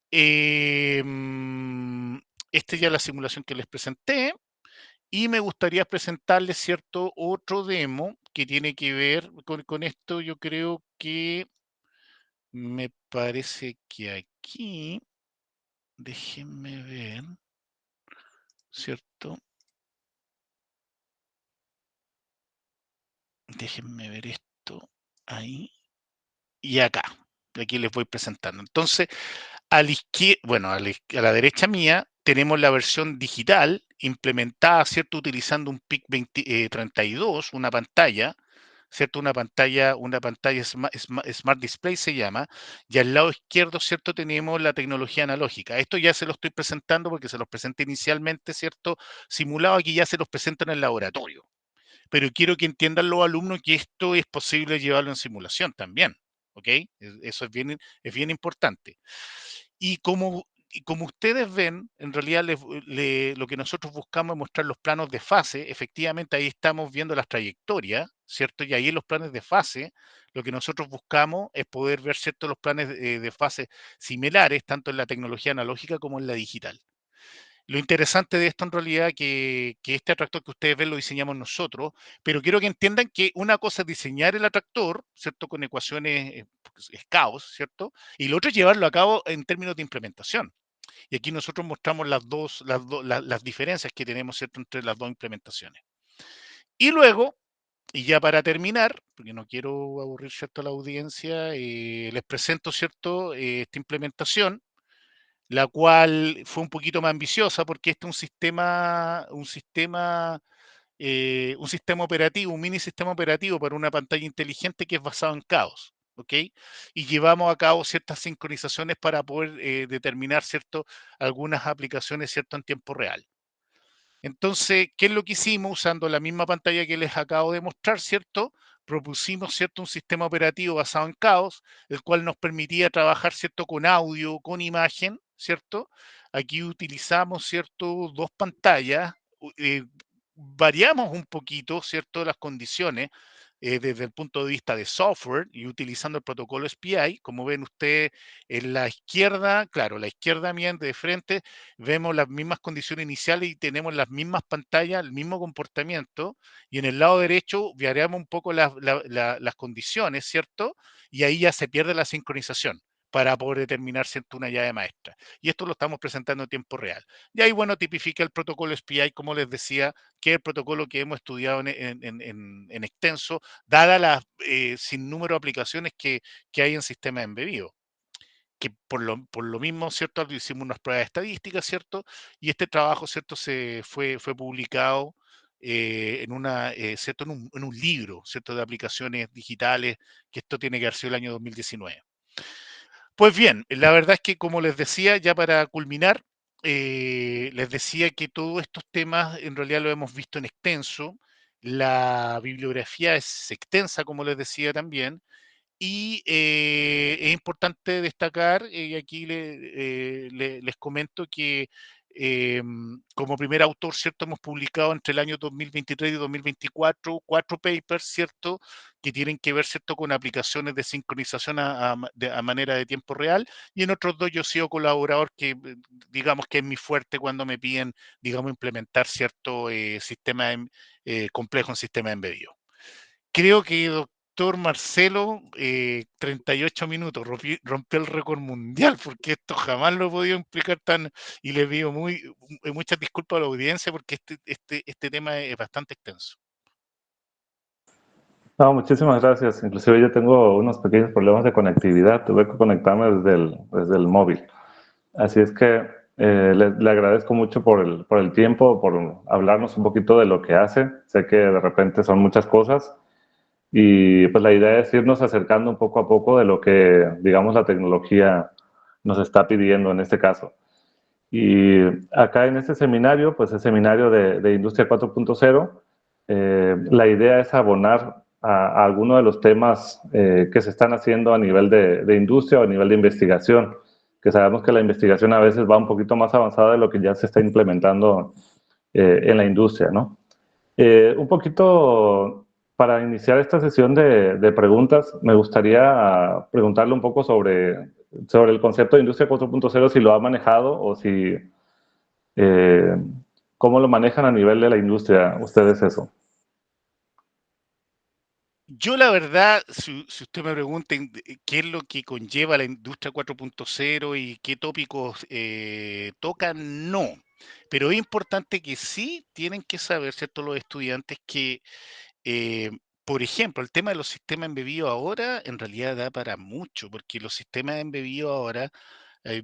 Speaker 2: Eh, mm, Esta ya es la simulación que les presenté. Y me gustaría presentarles cierto otro demo que tiene que ver con esto. Yo creo que me parece que aquí, déjenme ver, ¿cierto? Déjenme ver esto ahí y acá. Aquí les voy presentando. Entonces, a la izquierda, bueno, a la derecha mía tenemos la versión digital implementada, ¿cierto? Utilizando un PIC 32, una pantalla, ¿cierto? Una pantalla Smart Display se llama, y al lado izquierdo, ¿cierto? Tenemos la tecnología analógica. Esto ya se lo estoy presentando porque se los presenté inicialmente, ¿cierto? Simulado, aquí ya se los presento en el laboratorio. Pero quiero que entiendan los alumnos que esto es posible llevarlo en simulación también, ¿ok? Eso es bien importante. Y como ustedes ven, en realidad lo que nosotros buscamos es mostrar los planos de fase. Efectivamente, ahí estamos viendo las trayectorias, ¿cierto? Y ahí en los planes de fase, lo que nosotros buscamos es poder ver, ¿cierto?, los planes de fase similares, tanto en la tecnología analógica como en la digital. Lo interesante de esto en realidad es que este atractor que ustedes ven lo diseñamos nosotros, pero quiero que entiendan que una cosa es diseñar el atractor, ¿cierto? Con ecuaciones, pues, es caos, ¿cierto? Y lo otro es llevarlo a cabo en términos de implementación. Y aquí nosotros mostramos las diferencias que tenemos, ¿cierto?, entre las dos implementaciones. Y luego, y ya para terminar, porque no quiero aburrir, ¿cierto?, a la audiencia, les presento, ¿cierto?, esta implementación, la cual fue un poquito más ambiciosa porque este es un sistema operativo, un mini sistema operativo para una pantalla inteligente que es basado en caos, ¿ok? Y llevamos a cabo ciertas sincronizaciones para poder determinar, ¿cierto?, algunas aplicaciones, ¿cierto?, en tiempo real. Entonces, ¿qué es lo que hicimos? Usando la misma pantalla que les acabo de mostrar, ¿cierto? Propusimos, ¿cierto?, un sistema operativo basado en caos, el cual nos permitía trabajar, ¿cierto?, con audio, con imagen, ¿cierto? Aquí utilizamos, ¿cierto?, dos pantallas, variamos un poquito, ¿cierto?, las condiciones desde el punto de vista de software y utilizando el protocolo SPI. Como ven ustedes en la izquierda, claro, la izquierda mía de frente, vemos las mismas condiciones iniciales y tenemos las mismas pantallas, el mismo comportamiento, y en el lado derecho variamos un poco las condiciones, ¿cierto? Y ahí ya se pierde la sincronización para poder determinar, ¿cierto?, una llave maestra. Y esto lo estamos presentando en tiempo real. Y ahí, bueno, tipifica el protocolo SPI, como les decía, que es el protocolo que hemos estudiado en extenso, dada las sin número de aplicaciones que hay en sistemas embebidos, que por lo mismo, ¿cierto? Hicimos unas pruebas estadísticas, ¿cierto? Y este trabajo, ¿cierto? Fue publicado ¿cierto? En un libro, ¿cierto? De aplicaciones digitales, que esto tiene que haber sido el año 2019. Pues bien, la verdad es que, como les decía, ya para culminar, les decía que todos estos temas en realidad lo hemos visto en extenso. La bibliografía es extensa, como les decía también, Y es importante destacar, y aquí les comento que como primer autor, ¿cierto? Hemos publicado entre el año 2023 y 2024 4 papers, ¿cierto? Que tienen que ver, ¿cierto? Con aplicaciones de sincronización a manera de tiempo real. Y en otros dos yo he sido colaborador que, digamos que es mi fuerte cuando me piden, digamos, implementar cierto sistema complejo en sistema embebido. Creo que doctor Marcelo, 38 minutos, rompió el récord mundial, porque esto jamás lo he podido explicar tan, y le pido muchas disculpas a la audiencia, porque este tema es bastante extenso.
Speaker 1: No, muchísimas gracias. Inclusive yo tengo unos pequeños problemas de conectividad. Tuve que conectarme desde el móvil. Así es que le agradezco mucho por el tiempo, por hablarnos un poquito de lo que hace. Sé que de repente son muchas cosas y pues la idea es irnos acercando un poco a poco de lo que, digamos, la tecnología nos está pidiendo en este caso. Y acá en este seminario, pues el seminario de Industria 4.0, la idea es abonar a algunos de los temas que se están haciendo a nivel de industria o a nivel de investigación, que sabemos que la investigación a veces va un poquito más avanzada de lo que ya se está implementando en la industria, ¿no? Un poquito para iniciar esta sesión de preguntas, me gustaría preguntarle un poco sobre el concepto de Industria 4.0, si lo ha manejado o si eh, cómo lo manejan a nivel de la industria ustedes eso.
Speaker 2: Yo la verdad, si usted me pregunta qué es lo que conlleva la industria 4.0 y qué tópicos tocan, no. Pero es importante que sí tienen que saber, ¿cierto?, los estudiantes que Eh, por ejemplo, el tema de los sistemas embebidos ahora en realidad da para mucho, porque los sistemas embebidos ahora,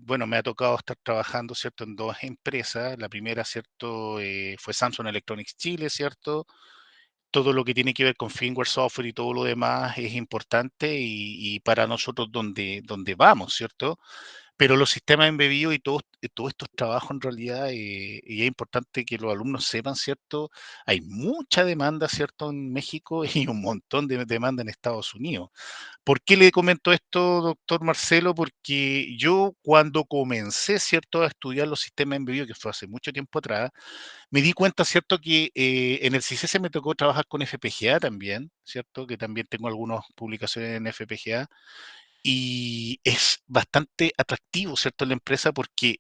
Speaker 2: bueno, me ha tocado estar trabajando, ¿cierto?, en dos empresas. La primera, ¿cierto?, fue Samsung Electronics Chile, ¿cierto? Todo lo que tiene que ver con firmware, software y todo lo demás es importante y para nosotros donde vamos, ¿cierto? Pero los sistemas embebidos y todos estos trabajos en realidad, y es importante que los alumnos sepan, ¿cierto? Hay mucha demanda, ¿cierto? En México y un montón de demanda en Estados Unidos. ¿Por qué le comento esto, doctor Marcelo? Porque yo cuando comencé, ¿cierto?, a estudiar los sistemas embebidos, que fue hace mucho tiempo atrás, me di cuenta, ¿cierto?, que en el CICESE me tocó trabajar con FPGA también, ¿cierto? Que también tengo algunas publicaciones en FPGA y es bastante atractivo, ¿cierto?, en la empresa porque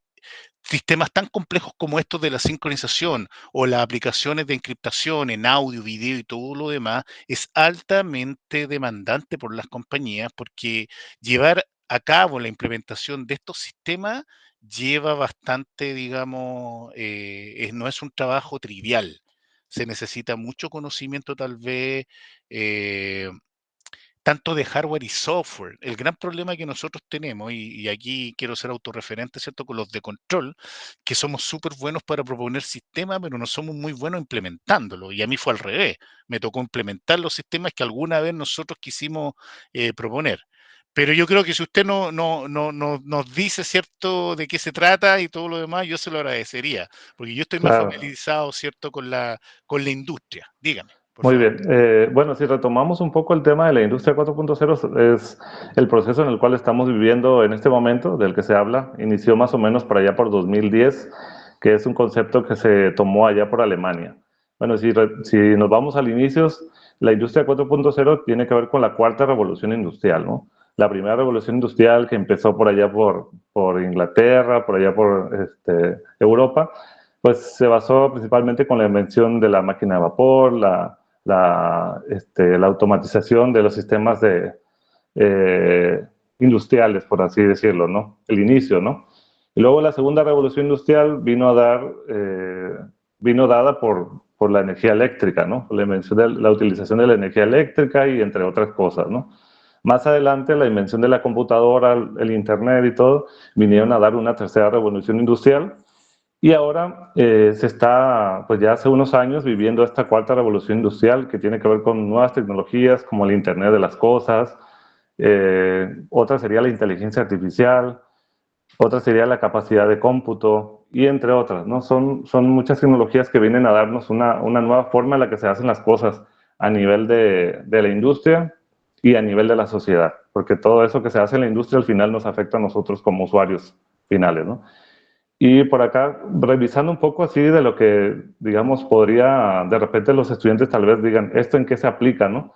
Speaker 2: sistemas tan complejos como estos de la sincronización o las aplicaciones de encriptación en audio, video y todo lo demás es altamente demandante por las compañías porque llevar a cabo la implementación de estos sistemas lleva bastante, digamos, no es un trabajo trivial. Se necesita mucho conocimiento tal vez, eh, tanto de hardware y software. El gran problema que nosotros tenemos, y aquí quiero ser autorreferente, ¿cierto?, con los de control, que somos súper buenos para proponer sistemas, pero no somos muy buenos implementándolo. Y a mí fue al revés. Me tocó implementar los sistemas que alguna vez nosotros quisimos proponer. Pero yo creo que si usted no nos dice, ¿cierto?, de qué se trata y todo lo demás, yo se lo agradecería, porque yo estoy más
Speaker 1: Claro.
Speaker 2: familiarizado, ¿cierto?, con la industria. Dígame, por
Speaker 1: Muy
Speaker 2: favor.
Speaker 1: bien. Bueno, si retomamos un poco el tema de la industria 4.0, es el proceso en el cual estamos viviendo en este momento, del que se habla. Inició más o menos por allá por 2010, que es un concepto que se tomó allá por Alemania. Bueno, si nos vamos al inicio, la industria 4.0 tiene que ver con la cuarta revolución industrial, ¿no? La primera revolución industrial que empezó por allá por Inglaterra, por allá por Europa, pues se basó principalmente con la invención de la máquina de vapor, la automatización de los sistemas eh, industriales, por así decirlo, ¿no? El inicio, ¿no? Y luego la segunda revolución industrial vino dada por la energía eléctrica, ¿no? La invención de la utilización de la energía eléctrica y entre otras cosas, ¿no? Más adelante, la invención de la computadora, el Internet y todo, vinieron a dar una tercera revolución industrial y ahora se está, pues ya hace unos años, viviendo esta cuarta revolución industrial que tiene que ver con nuevas tecnologías como el Internet de las Cosas, otra sería la inteligencia artificial, otra sería la capacidad de cómputo y entre otras, ¿no? Son muchas tecnologías que vienen a darnos una nueva forma en la que se hacen las cosas a nivel de la industria y a nivel de la sociedad, porque todo eso que se hace en la industria al final nos afecta a nosotros como usuarios finales, ¿no? Y por acá, revisando un poco así de lo que, digamos, podría, de repente los estudiantes tal vez digan, ¿esto en qué se aplica, no?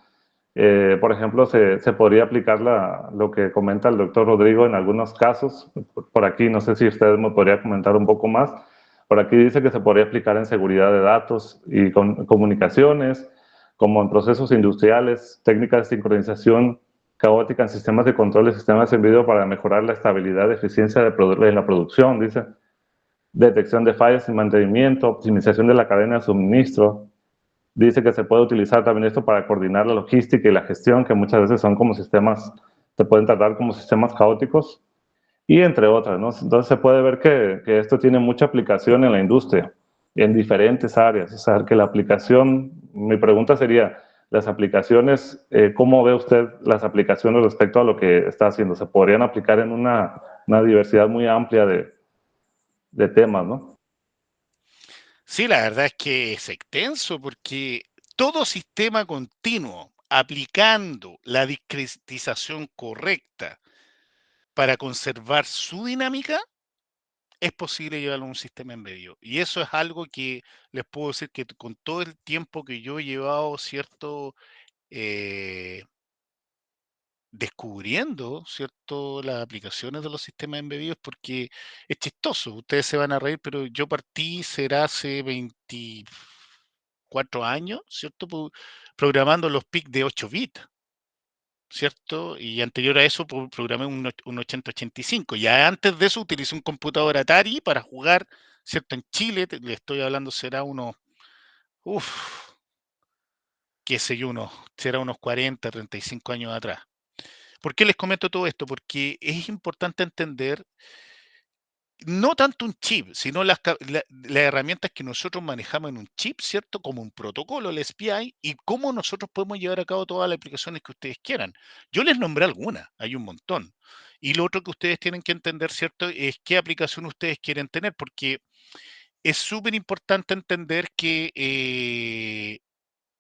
Speaker 1: Por ejemplo, se podría aplicar lo que comenta el doctor Rodrigo en algunos casos. Por aquí, no sé si usted me podría comentar un poco más. Por aquí dice que se podría aplicar en seguridad de datos y comunicaciones, como en procesos industriales, técnicas de sincronización caótica en sistemas de control de sistemas en vídeo para mejorar la estabilidad y eficiencia en la producción, dice. Detección de fallas y mantenimiento, optimización de la cadena de suministro. Dice que se puede utilizar también esto para coordinar la logística y la gestión, que muchas veces son como sistemas, se pueden tratar como sistemas caóticos, y entre otras, ¿no? Entonces se puede ver que esto tiene mucha aplicación en la industria, en diferentes áreas. O sea, que la aplicación, mi pregunta sería, las aplicaciones, ¿cómo ve usted las aplicaciones respecto a lo que está haciendo? ¿Se podrían aplicar en una diversidad muy amplia de temas, ¿no?
Speaker 2: Sí, la verdad es que es extenso porque todo sistema continuo aplicando la discretización correcta para conservar su dinámica, es posible llevarlo a un sistema embebido. Y eso es algo que les puedo decir que con todo el tiempo que yo he llevado, ¿cierto? Eh, descubriendo, ¿cierto? Las aplicaciones de los sistemas embebidos, porque es chistoso, ustedes se van a reír, pero yo partí, será hace 24 años, ¿cierto? Programando los PIC de 8 bits. ¿Cierto? Y anterior a eso programé un 8085. Ya antes de eso utilicé un computador Atari para jugar, ¿cierto? En Chile, le estoy hablando, será unos, uff, qué sé yo, será unos 40, 35 años atrás. ¿Por qué les comento todo esto? Porque es importante entender no tanto un chip, sino las herramientas que nosotros manejamos en un chip, ¿cierto? Como un protocolo, el SPI, y cómo nosotros podemos llevar a cabo todas las aplicaciones que ustedes quieran. Yo les nombré algunas, hay un montón. Y lo otro que ustedes tienen que entender, ¿cierto? Es qué aplicación ustedes quieren tener, porque es súper importante entender que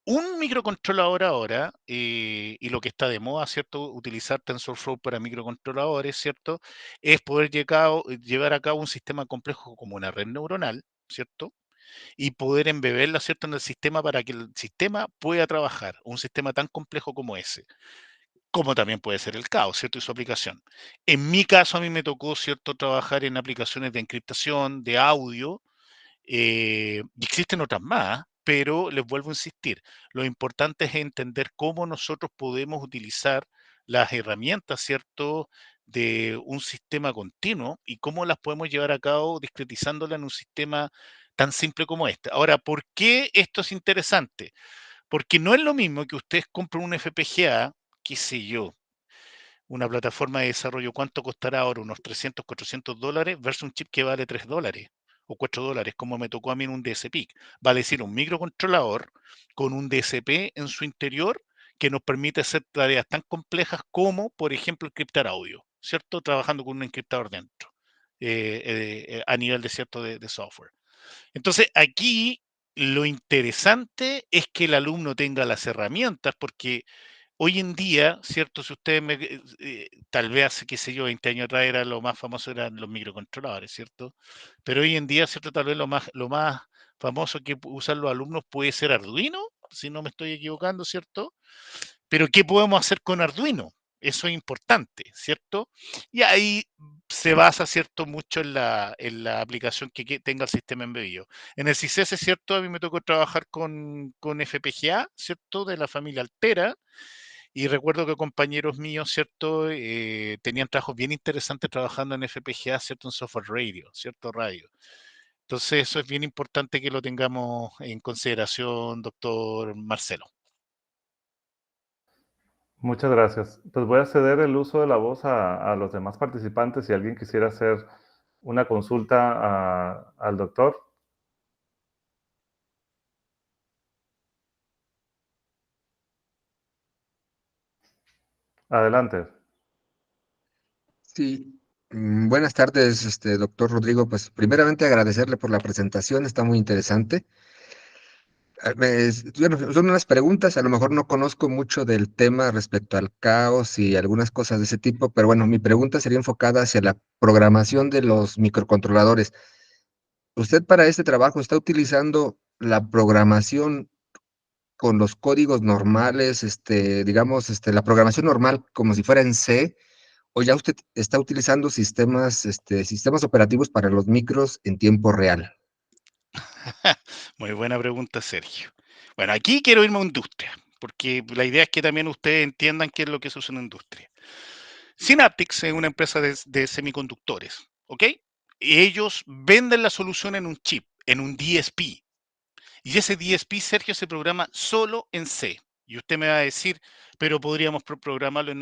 Speaker 2: un microcontrolador ahora, y lo que está de moda, ¿cierto? Utilizar TensorFlow para microcontroladores, ¿cierto? Es poder llevar a cabo un sistema complejo como una red neuronal, ¿cierto? Y poder embeberla, ¿cierto? En el sistema para que el sistema pueda trabajar, un sistema tan complejo como ese, como también puede ser el caos, ¿cierto? Y su aplicación. En mi caso, a mí me tocó, ¿cierto? Trabajar en aplicaciones de encriptación, de audio, y existen otras más, pero les vuelvo a insistir, lo importante es entender cómo nosotros podemos utilizar las herramientas, ¿cierto?, de un sistema continuo y cómo las podemos llevar a cabo discretizándolas en un sistema tan simple como este. Ahora, ¿por qué esto es interesante? Porque no es lo mismo que ustedes compren un FPGA, qué sé yo, una plataforma de desarrollo, ¿cuánto costará ahora? Unos 300, $400 versus un chip que vale $3 o $4, como me tocó a mí en un DSP. Vale decir, un microcontrolador con un DSP en su interior que nos permite hacer tareas tan complejas como, por ejemplo, encriptar audio, ¿cierto? Trabajando con un encriptador dentro, a nivel de cierto de software. Entonces, aquí lo interesante es que el alumno tenga las herramientas, porque hoy en día, ¿cierto? Si ustedes tal vez hace, qué sé yo, 20 años atrás era lo más famoso eran los microcontroladores, ¿cierto? Pero hoy en día, ¿cierto? Tal vez lo más famoso que usan los alumnos puede ser Arduino, si no me estoy equivocando, ¿cierto? Pero ¿qué podemos hacer con Arduino? Eso es importante, ¿cierto? Y ahí se basa, ¿cierto? Mucho en la aplicación que tenga el sistema embebido. En el CISES, ¿cierto? A mí me tocó trabajar con FPGA, ¿cierto? De la familia Altera, y recuerdo que compañeros míos, ¿cierto? Tenían trabajos bien interesantes trabajando en FPGA, ¿cierto? En software radio, ¿cierto? Radio. Entonces, eso es bien importante que lo tengamos en consideración, doctor Marcelo.
Speaker 1: Muchas gracias. Pues voy a ceder el uso de la voz a los demás participantes si alguien quisiera hacer una consulta al doctor. Adelante.
Speaker 3: Sí, buenas tardes, doctor Rodrigo. Pues primeramente agradecerle por la presentación, está muy interesante. Bueno, son unas preguntas, a lo mejor no conozco mucho del tema respecto al caos y algunas cosas de ese tipo, pero bueno, mi pregunta sería enfocada hacia la programación de los microcontroladores. ¿Usted para este trabajo está utilizando la programación con los códigos normales, digamos, la programación normal como si fuera en C, o ya usted está utilizando sistemas operativos para los micros en tiempo real?
Speaker 2: Muy buena pregunta, Sergio. Bueno, aquí quiero irme a industria, porque la idea es que también ustedes entiendan qué es lo que se usa en la industria. Synaptics es una empresa de semiconductores, ¿ok? Y ellos venden la solución en un chip, en un DSP. Y ese DSP, Sergio, se programa solo en C. Y usted me va a decir, pero podríamos programarlo en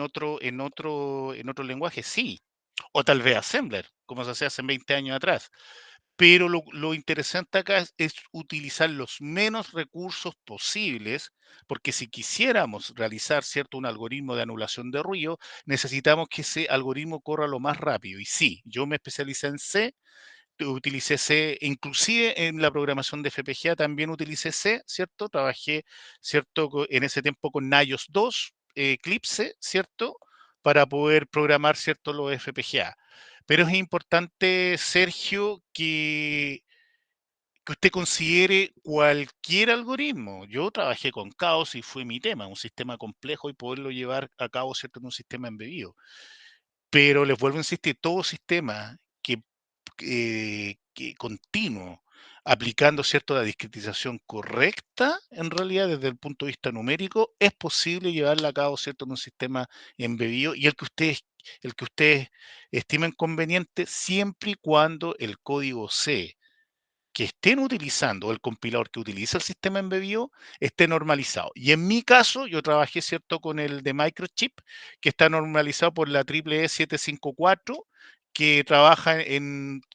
Speaker 2: otro lenguaje. Sí. O tal vez Assembler, como se hacía hace 20 años atrás. Pero lo interesante acá es utilizar los menos recursos posibles, porque si quisiéramos realizar, ¿cierto?, un algoritmo de anulación de ruido, necesitamos que ese algoritmo corra lo más rápido. Y sí, yo me especialicé en C, utilicé C, inclusive en la programación de FPGA también utilicé C, ¿cierto? Trabajé, ¿cierto?, en ese tiempo con Nios 2, Eclipse, ¿cierto?, para poder programar, ¿cierto?, los FPGA. Pero es importante, Sergio, que usted considere cualquier algoritmo. Yo trabajé con Chaos y fue mi tema, un sistema complejo y poderlo llevar a cabo, ¿cierto?, en un sistema embebido. Pero les vuelvo a insistir, todo sistema que continuo, aplicando, ¿cierto?, la discretización correcta, en realidad, desde el punto de vista numérico, es posible llevarla a cabo, ¿cierto?, en un sistema embebido y el que ustedes estimen conveniente, siempre y cuando el código C que estén utilizando o el compilador que utiliza el sistema embebido esté normalizado. Y en mi caso, yo trabajé, ¿cierto?, con el de Microchip, que está normalizado por la EEE 754, que trabaja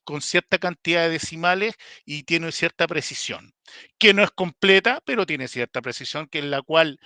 Speaker 2: con cierta cantidad de decimales y tiene cierta precisión, que no es completa, pero tiene cierta precisión, que es la cual,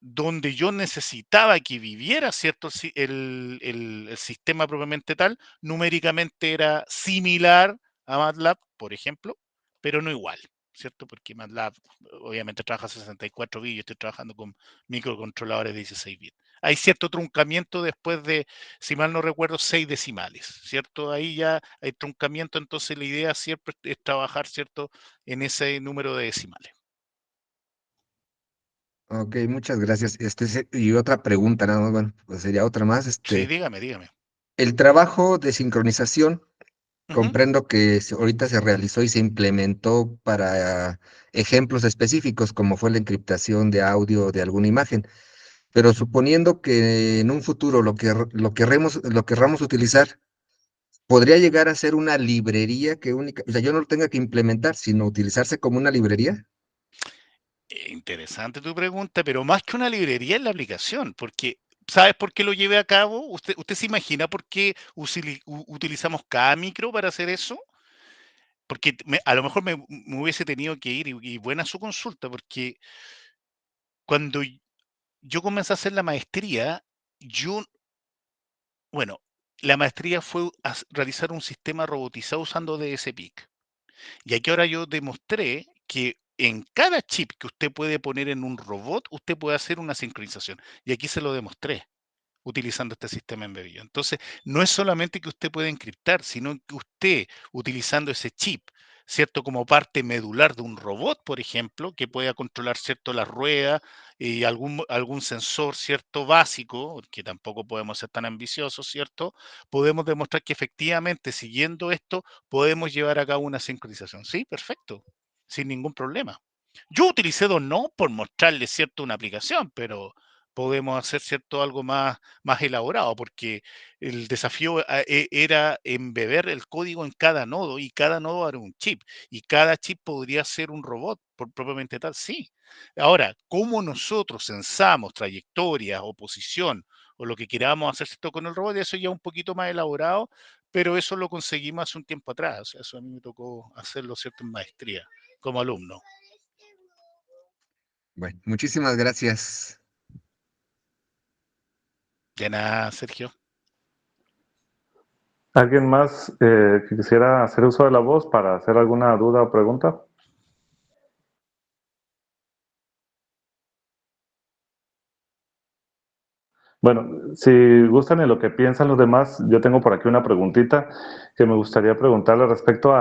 Speaker 2: donde yo necesitaba que viviera, ¿cierto?, el sistema propiamente tal, numéricamente era similar a MATLAB, por ejemplo, pero no igual, ¿cierto? Porque MATLAB obviamente trabaja 64 bits, yo estoy trabajando con microcontroladores de 16 bits. Hay cierto truncamiento después de, si mal no recuerdo, 6 decimales, ¿cierto? Ahí ya hay truncamiento, entonces la idea siempre es trabajar, ¿cierto?, en ese número de decimales.
Speaker 3: Ok, muchas gracias. Y otra pregunta, nada más, bueno, pues sería otra más.
Speaker 2: Sí, dígame, dígame.
Speaker 3: El trabajo de sincronización,
Speaker 2: Ujú.
Speaker 3: comprendo que ahorita se realizó y se implementó para ejemplos específicos, como fue la encriptación de audio de alguna imagen. Pero suponiendo que en un futuro lo querramos utilizar, podría llegar a ser una librería que única, o sea, yo no lo tenga que implementar, sino utilizarse como una librería.
Speaker 2: Interesante tu pregunta, pero más que una librería es la aplicación, porque ¿sabes por qué lo llevé a cabo? ¿Usted se imagina por qué utilizamos cada micro para hacer eso? Porque a lo mejor me hubiese tenido que ir, y buena su consulta, porque cuando yo comencé a hacer la maestría, yo, bueno, la maestría fue realizar un sistema robotizado usando DSPIC. Y aquí ahora yo demostré que en cada chip que usted puede poner en un robot, usted puede hacer una sincronización. Y aquí se lo demostré utilizando este sistema embebido. Entonces, no es solamente que usted pueda encriptar, sino que usted, utilizando ese chip, ¿cierto? Como parte medular de un robot, por ejemplo, que pueda controlar, ¿cierto?, la rueda y algún sensor, ¿cierto?, básico, que tampoco podemos ser tan ambiciosos, ¿cierto? Podemos demostrar que efectivamente, siguiendo esto, podemos llevar a cabo una sincronización. Sí, perfecto, sin ningún problema. Yo utilicé dos no por mostrarle, ¿cierto?, una aplicación, pero podemos hacer, ¿cierto?, algo más elaborado, porque el desafío era embeber el código en cada nodo, y cada nodo era un chip, y cada chip podría ser un robot propiamente tal, sí. Ahora, cómo nosotros censamos trayectorias o posición o lo que queramos hacer, ¿cierto?, con el robot, eso ya un poquito más elaborado, pero eso lo conseguimos hace un tiempo atrás. O sea, eso a mí me tocó hacerlo, ¿cierto?, en maestría como alumno.
Speaker 3: Bueno, muchísimas gracias.
Speaker 2: De nada, Sergio.
Speaker 1: ¿Alguien más que quisiera hacer uso de la voz para hacer alguna duda o pregunta? Bueno, si gustan en lo que piensan los demás, yo tengo por aquí una preguntita que me gustaría preguntarle respecto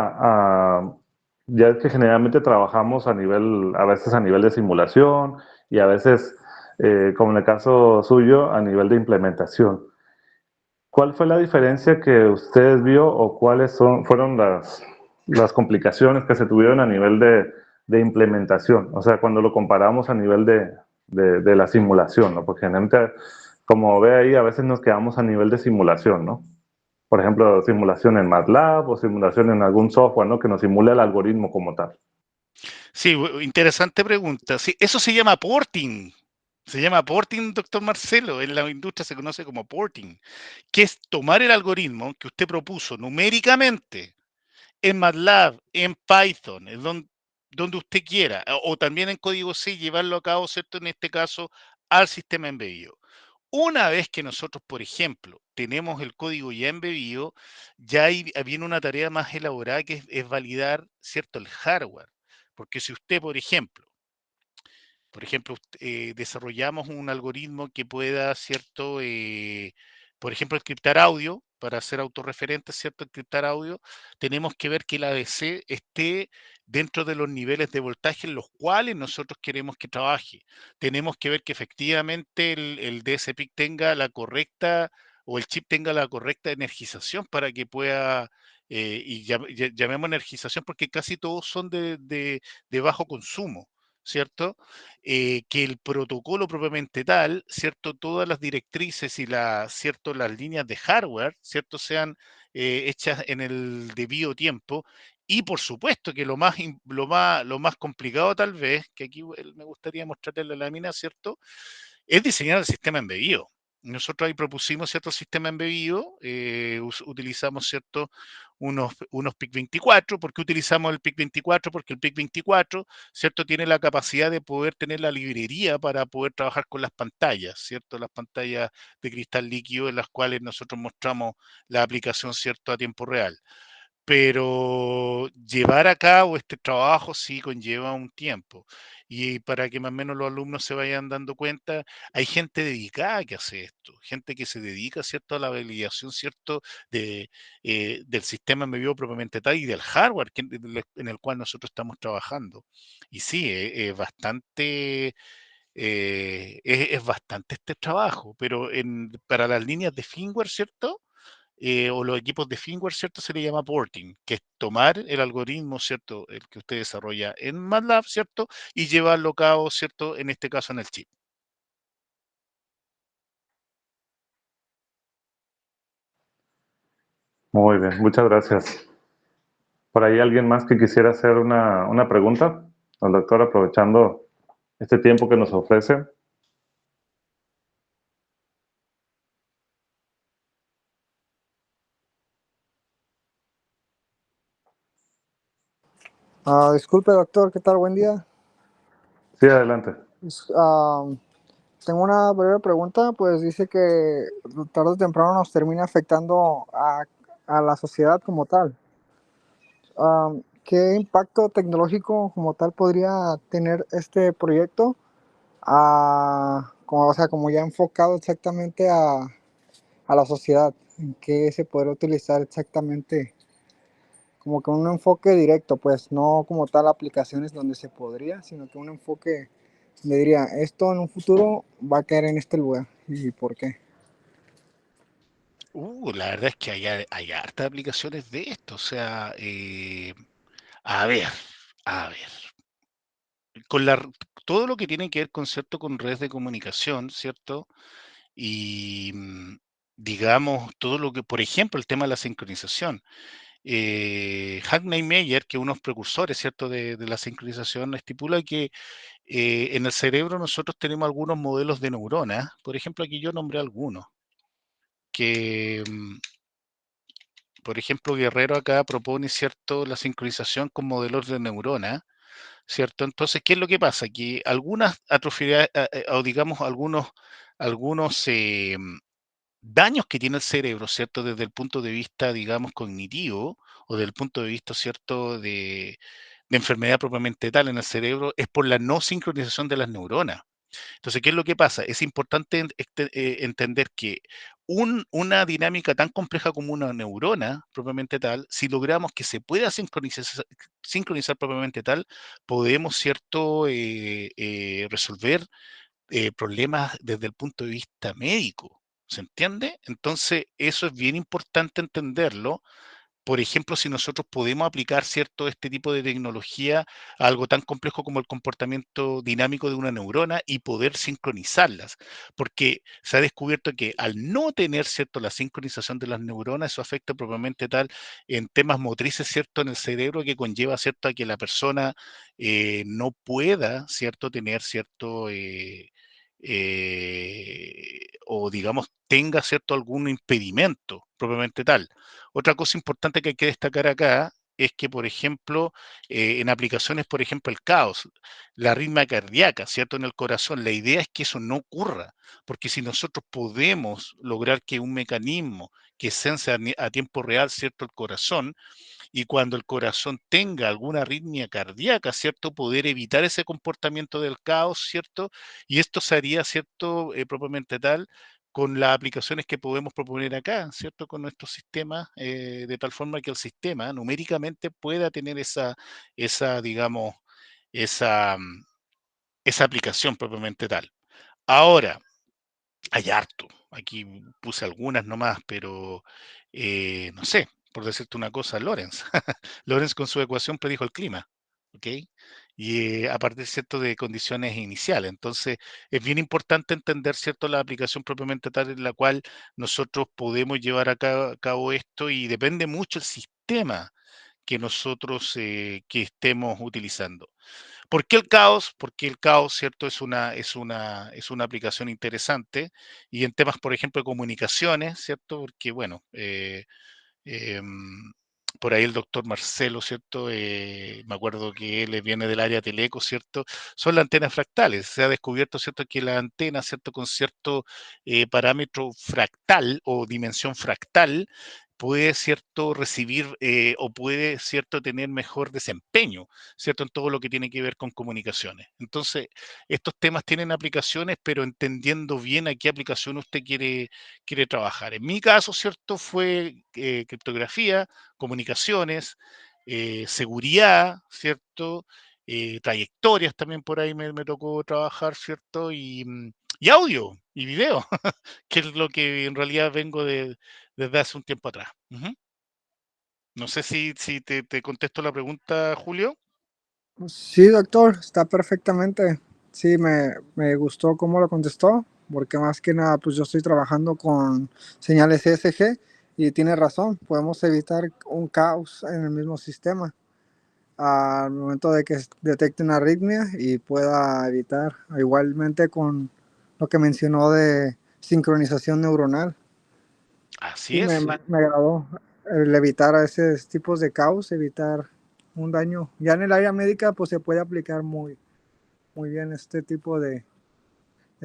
Speaker 1: ya que generalmente trabajamos a veces a nivel de simulación y a veces, como en el caso suyo, a nivel de implementación. ¿Cuál fue la diferencia que ustedes vio o fueron las complicaciones que se tuvieron a nivel de implementación? O sea, cuando lo comparamos a nivel de la simulación, ¿no? Porque generalmente, como ve ahí, a veces nos quedamos a nivel de simulación, ¿no? Por ejemplo, simulación en MATLAB o simulación en algún software, ¿no? Que nos simule el algoritmo como tal.
Speaker 2: Sí, interesante pregunta. Sí, eso se llama porting. Se llama porting, doctor Marcelo. En la industria se conoce como porting, que es tomar el algoritmo que usted propuso numéricamente en MATLAB, en Python, donde usted quiera, o también en código C, llevarlo a cabo, ¿cierto? En este caso, al sistema embebido. Una vez que nosotros, por ejemplo, tenemos el código ya embebido, ya viene una tarea más elaborada que es validar, ¿cierto?, el hardware. Porque si usted, desarrollamos un algoritmo que pueda, ¿cierto? Por ejemplo, encriptar audio, para ser autorreferentes, ¿cierto? Encriptar audio, tenemos que ver que el ADC esté dentro de los niveles de voltaje en los cuales nosotros queremos que trabaje. Tenemos que ver que efectivamente el DSPIC tenga la correcta o el chip tenga la correcta energización para que pueda, llamemos energización porque casi todos son de bajo consumo, ¿cierto? Que el protocolo propiamente tal, ¿cierto? Todas las directrices y ¿cierto? Las líneas de hardware, ¿cierto? Sean hechas en el debido tiempo. Y por supuesto que lo más complicado tal vez, que aquí me gustaría mostrarle la lámina, ¿cierto? Es diseñar el sistema embebido. Nosotros ahí propusimos cierto sistema embebido, utilizamos cierto unos PIC24. ¿Por qué utilizamos el PIC24? Porque el PIC24, cierto, tiene la capacidad de poder tener la librería para poder trabajar con las pantallas, cierto, las pantallas de cristal líquido en las cuales nosotros mostramos la aplicación, cierto, a tiempo real. Pero llevar a cabo este trabajo sí conlleva un tiempo. Y para que más o menos los alumnos se vayan dando cuenta, hay gente dedicada que hace esto, gente que se dedica, ¿cierto?, a la validación, ¿cierto?, del sistema embebido propiamente tal y del hardware en el cual nosotros estamos trabajando. Y sí, es bastante, es bastante este trabajo, pero para las líneas de firmware, ¿cierto? O los equipos de firmware, ¿cierto? Se le llama porting, que es tomar el algoritmo, ¿cierto? El que usted desarrolla en MATLAB, ¿cierto? Y llevarlo a cabo, ¿cierto? En este caso en el chip.
Speaker 1: Muy bien, muchas gracias. ¿Por ahí alguien más que quisiera hacer una pregunta al doctor, aprovechando este tiempo que nos ofrece?
Speaker 4: Disculpe, doctor, ¿qué tal? Buen día.
Speaker 1: Sí, adelante.
Speaker 4: Es- ah, Tengo una breve pregunta, pues dice que tarde o temprano nos termina afectando a la sociedad como tal. ¿Qué impacto tecnológico como tal podría tener este proyecto? O sea, como ya enfocado exactamente a la sociedad. ¿En qué se podría utilizar exactamente? Como que un enfoque directo, pues no como tal aplicaciones donde se podría, sino que un enfoque le diría, esto en un futuro va a caer en este lugar. ¿Y por qué?
Speaker 2: La verdad es que hay hartas aplicaciones de esto. O sea, a ver, a ver. Con todo lo que tiene que ver con, ¿cierto? Con redes de comunicación, ¿cierto? Y digamos, todo lo que, por ejemplo, el tema de la sincronización. Hackney Meyer, que unos precursores, ¿cierto?, de la sincronización, estipula que en el cerebro nosotros tenemos algunos modelos de neuronas. Por ejemplo, aquí yo nombré algunos, que, por ejemplo, Guerrero acá propone, ¿cierto?, la sincronización con modelos de neuronas, ¿cierto? Entonces, ¿qué es lo que pasa? Que algunas atrofiedades, o digamos, algunos daños que tiene el cerebro, ¿cierto? Desde el punto de vista, digamos, cognitivo, o desde el punto de vista, ¿cierto?, de enfermedad propiamente tal en el cerebro, es por la no sincronización de las neuronas. Entonces, ¿qué es lo que pasa? Es importante entender que una dinámica tan compleja como una neurona, propiamente tal, si logramos que se pueda sincronizar propiamente tal, podemos, ¿cierto?, resolver problemas desde el punto de vista médico. ¿Se entiende? Entonces, eso es bien importante entenderlo. Por ejemplo, si nosotros podemos aplicar cierto este tipo de tecnología a algo tan complejo como el comportamiento dinámico de una neurona y poder sincronizarlas, porque se ha descubierto que al no tener cierto la sincronización de las neuronas, eso afecta propiamente tal en temas motrices, cierto, en el cerebro, que conlleva cierto a que la persona no pueda cierto tener cierto o digamos tenga cierto algún impedimento propiamente tal. Otra cosa importante que hay que destacar acá es que, por ejemplo, en aplicaciones, por ejemplo, el caos, la arritmia cardíaca, ¿cierto? En el corazón, la idea es que eso no ocurra, porque si nosotros podemos lograr que un mecanismo que sense a tiempo real, ¿cierto? El corazón, y cuando el corazón tenga alguna arritmia cardíaca, ¿cierto? Poder evitar ese comportamiento del caos, ¿cierto? Y esto se haría, ¿cierto? Propiamente tal, con las aplicaciones que podemos proponer acá, ¿cierto? Con nuestros sistemas, de tal forma que el sistema numéricamente pueda tener digamos, esa, esa aplicación propiamente tal. Ahora, hay harto. Aquí puse algunas nomás, pero no sé, por decirte una cosa, Lorenz. Lorenz con su ecuación predijo el clima, ¿ok? Y a partir, ¿cierto?, de condiciones iniciales. Entonces, es bien importante entender, ¿cierto?, la aplicación propiamente tal en la cual nosotros podemos llevar a cabo esto y depende mucho el sistema que nosotros que estemos utilizando. ¿Por qué el caos? Porque el caos, ¿cierto? Es una aplicación interesante y en temas, por ejemplo, de comunicaciones, ¿cierto? Porque, bueno, em, por ahí el doctor Marcelo, ¿cierto? Me acuerdo que él viene del área teleco, ¿cierto? Son las antenas fractales. Se ha descubierto, ¿cierto? Que la antena, ¿cierto? Con cierto parámetro fractal o dimensión fractal, puede, ¿cierto?, recibir o puede, ¿cierto?, tener mejor desempeño, ¿cierto?, en todo lo que tiene que ver con comunicaciones. Entonces, estos temas tienen aplicaciones, pero entendiendo bien a qué aplicación usted quiere trabajar. En mi caso, ¿cierto?, fue criptografía, comunicaciones, seguridad, ¿cierto? Trayectorias también por ahí me tocó trabajar, ¿cierto? Y audio y video, que es lo que en realidad vengo desde hace un tiempo atrás. Ujú. No sé si te contesto la pregunta, Julio.
Speaker 4: Sí, doctor, está perfectamente. Sí, me gustó cómo lo contestó, porque más que nada, pues yo estoy trabajando con señales ESG y tiene razón, podemos evitar un caos en el mismo sistema al momento de que detecte una arritmia y pueda evitar, igualmente con lo que mencionó de sincronización neuronal.
Speaker 2: Así
Speaker 4: Sí,
Speaker 2: es.
Speaker 4: me agradó el evitar a esos tipos de caos, evitar un daño. Ya en el área médica, pues se puede aplicar muy bien este tipo de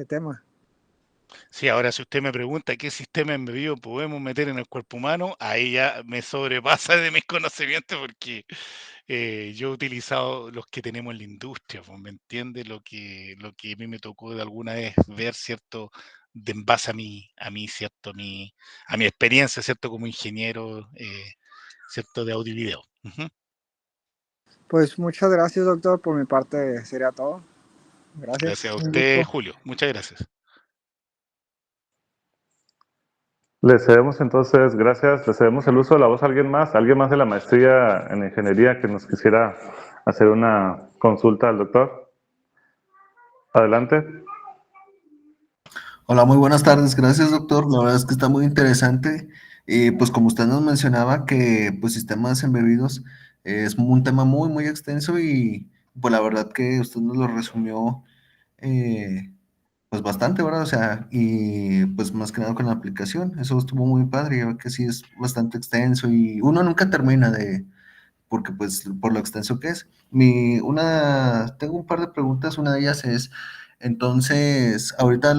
Speaker 4: tema.
Speaker 2: Sí, ahora si usted me pregunta qué sistema embebido podemos meter en el cuerpo humano, ahí ya me sobrepasa de mis conocimientos porque yo he utilizado los que tenemos en la industria, pues, ¿me entiende? Lo que a mí me tocó de alguna vez ver, ¿cierto? En base a mí, ¿cierto? A mi experiencia, ¿cierto? Como ingeniero, ¿cierto? De audio y video. Ujú.
Speaker 4: Pues muchas gracias, doctor. Por mi parte sería todo.
Speaker 2: Gracias
Speaker 4: Gracias.
Speaker 2: a
Speaker 4: Un
Speaker 2: usted,
Speaker 4: gusto.
Speaker 2: Julio. Muchas gracias.
Speaker 1: Le cedemos entonces, gracias, le cedemos el uso de la voz a alguien más de la maestría en ingeniería que nos quisiera hacer una consulta al doctor. Adelante.
Speaker 5: Hola, muy buenas tardes. Gracias, doctor. La verdad es que está muy interesante. Y pues como usted nos mencionaba que pues sistemas embebidos es un tema muy, muy extenso y pues la verdad que usted nos lo resumió eh, pues bastante, ¿verdad? O sea, y pues más que nada con la aplicación. Eso estuvo muy padre. Ya ve que sí es bastante extenso y uno nunca termina porque pues por lo extenso que es. Tengo un par de preguntas, una de ellas es, entonces, ahorita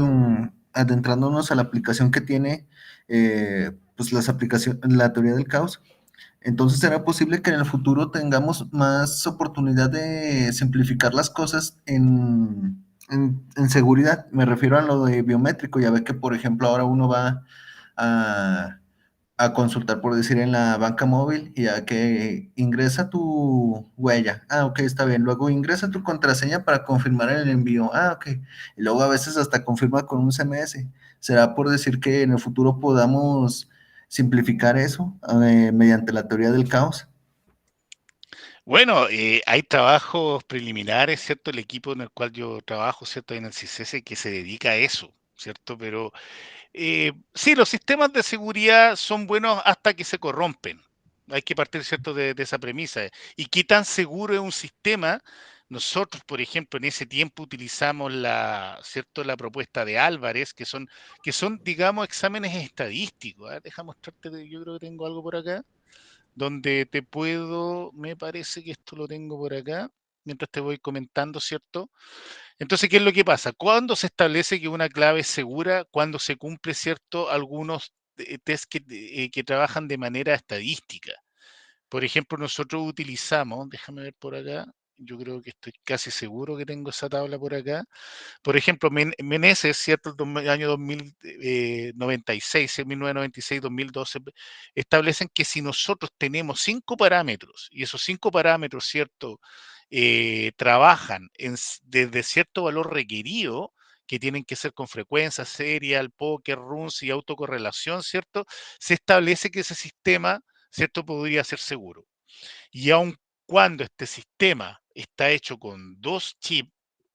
Speaker 5: adentrándonos a la aplicación que tiene, pues la teoría del caos, entonces será posible que en el futuro tengamos más oportunidad de simplificar las cosas en seguridad, me refiero a lo de biométrico. Ya ve que, por ejemplo, ahora uno va a, a consultar, por decir, en la banca móvil y a que ingresa tu huella. Ah, ok, está bien. Luego ingresa tu contraseña para confirmar el envío. Ah, ok. Y luego a veces hasta confirma con un SMS. ¿Será por decir que en el futuro podamos simplificar eso mediante la teoría del caos?
Speaker 2: Bueno, hay trabajos preliminares, ¿cierto? El equipo en el cual yo trabajo, ¿cierto? En el CISESE que se dedica a eso, ¿cierto? Pero sí, los sistemas de seguridad son buenos hasta que se corrompen. Hay que partir, ¿cierto?, de esa premisa. ¿Y qué tan seguro es un sistema? Nosotros, por ejemplo, en ese tiempo utilizamos ¿cierto?, la propuesta de Álvarez, que son, digamos, exámenes estadísticos. ¿Ah? Deja mostrarte, yo creo que tengo algo por acá donde me parece que esto lo tengo por acá, mientras te voy comentando, ¿cierto? Entonces, ¿qué es lo que pasa? ¿Cuándo se establece que una clave es segura? Cuando se cumple, ¿cierto? Algunos test que trabajan de manera estadística. Por ejemplo, nosotros utilizamos, déjame ver por acá, yo creo que estoy casi seguro que tengo esa tabla por acá. Por ejemplo, Meneses, ¿cierto? El año 2096, 1996, 2012, establecen que si nosotros tenemos 5 parámetros, y esos 5 parámetros, ¿cierto? Trabajan desde cierto valor requerido, que tienen que ser con frecuencia, serial, poker, runs y autocorrelación, ¿cierto? Se establece que ese sistema, ¿cierto? Podría ser seguro. Y aun cuando este sistema está hecho con 2 chips,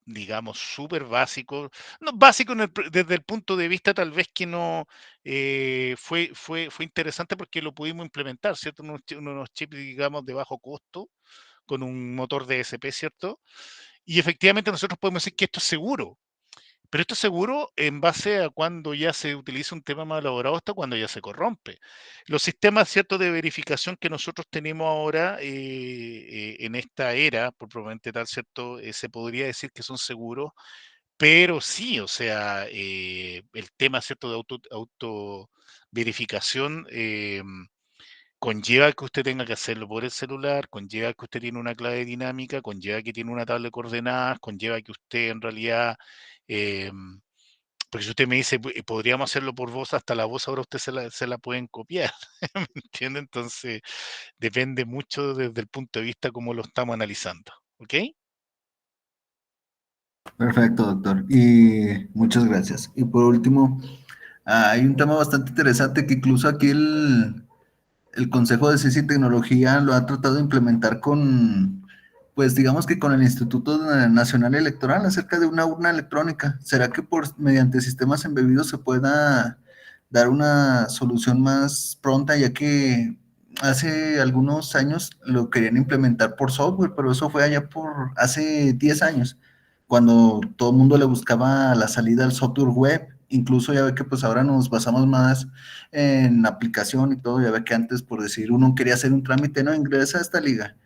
Speaker 2: digamos, súper básicos, no básico desde el punto de vista tal vez que no fue interesante porque lo pudimos implementar, ¿cierto? Unos chips, digamos, de bajo costo, con un motor DSP, ¿cierto? Y efectivamente nosotros podemos decir que esto es seguro, pero esto es seguro en base a cuando ya se utiliza un tema más elaborado hasta cuando ya se corrompe. Los sistemas, ¿cierto?, de verificación que nosotros tenemos ahora en esta era, por probablemente tal, ¿cierto?, se podría decir que son seguros, pero sí, o sea, el tema, ¿cierto?, de auto verificación conlleva que usted tenga que hacerlo por el celular, conlleva que usted tiene una clave dinámica, conlleva que tiene una tabla de coordenadas, conlleva que usted en realidad, em, porque si usted me dice, podríamos hacerlo por voz, hasta la voz ahora usted se la pueden copiar, ¿me entiende? Entonces, depende mucho desde el punto de vista cómo lo estamos analizando, ¿ok?
Speaker 5: Perfecto, doctor. Y muchas gracias. Y por último, hay un tema bastante interesante que incluso aquí el Consejo de Ciencia y Tecnología lo ha tratado de implementar pues digamos que con el Instituto Nacional Electoral acerca de una urna electrónica. ¿Será que mediante sistemas embebidos se pueda dar una solución más pronta, ya que hace algunos años lo querían implementar por software, pero eso fue allá por hace 10 años, cuando todo el mundo le buscaba la salida al software web? Incluso ya ve que pues ahora nos basamos más en aplicación y todo. Ya ve que antes, por decir, uno quería hacer un trámite, no, ingresa a esta liga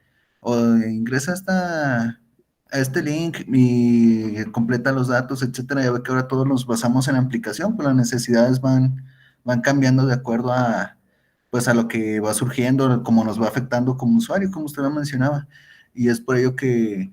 Speaker 5: o ingresa a este link y completa los datos, etcétera. Ya ve que ahora todos nos basamos en la aplicación, pues las necesidades van cambiando de acuerdo pues a lo que va surgiendo, cómo nos va afectando como usuario, como usted lo mencionaba. Y es por ello que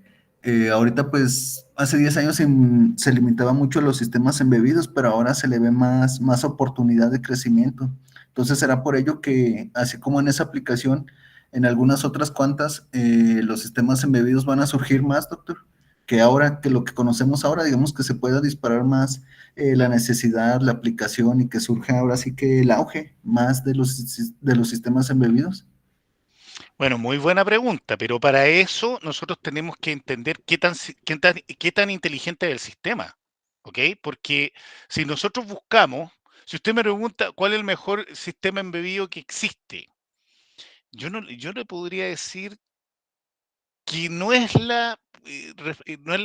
Speaker 5: ahorita, pues, hace 10 años se limitaba mucho a los sistemas embebidos, pero ahora se le ve más oportunidad de crecimiento. Entonces, será por ello que, así como en esa aplicación, en algunas otras cuantas, los sistemas embebidos van a surgir más, doctor, que ahora, que lo que conocemos ahora, digamos que se pueda disparar más la necesidad, la aplicación y que surja ahora sí que el auge más de los sistemas embebidos.
Speaker 2: Bueno, muy buena pregunta, pero para eso nosotros tenemos que entender qué tan inteligente es el sistema, ¿ok? Porque si nosotros buscamos, si usted me pregunta cuál es el mejor sistema embebido que existe, yo le podría decir que no es la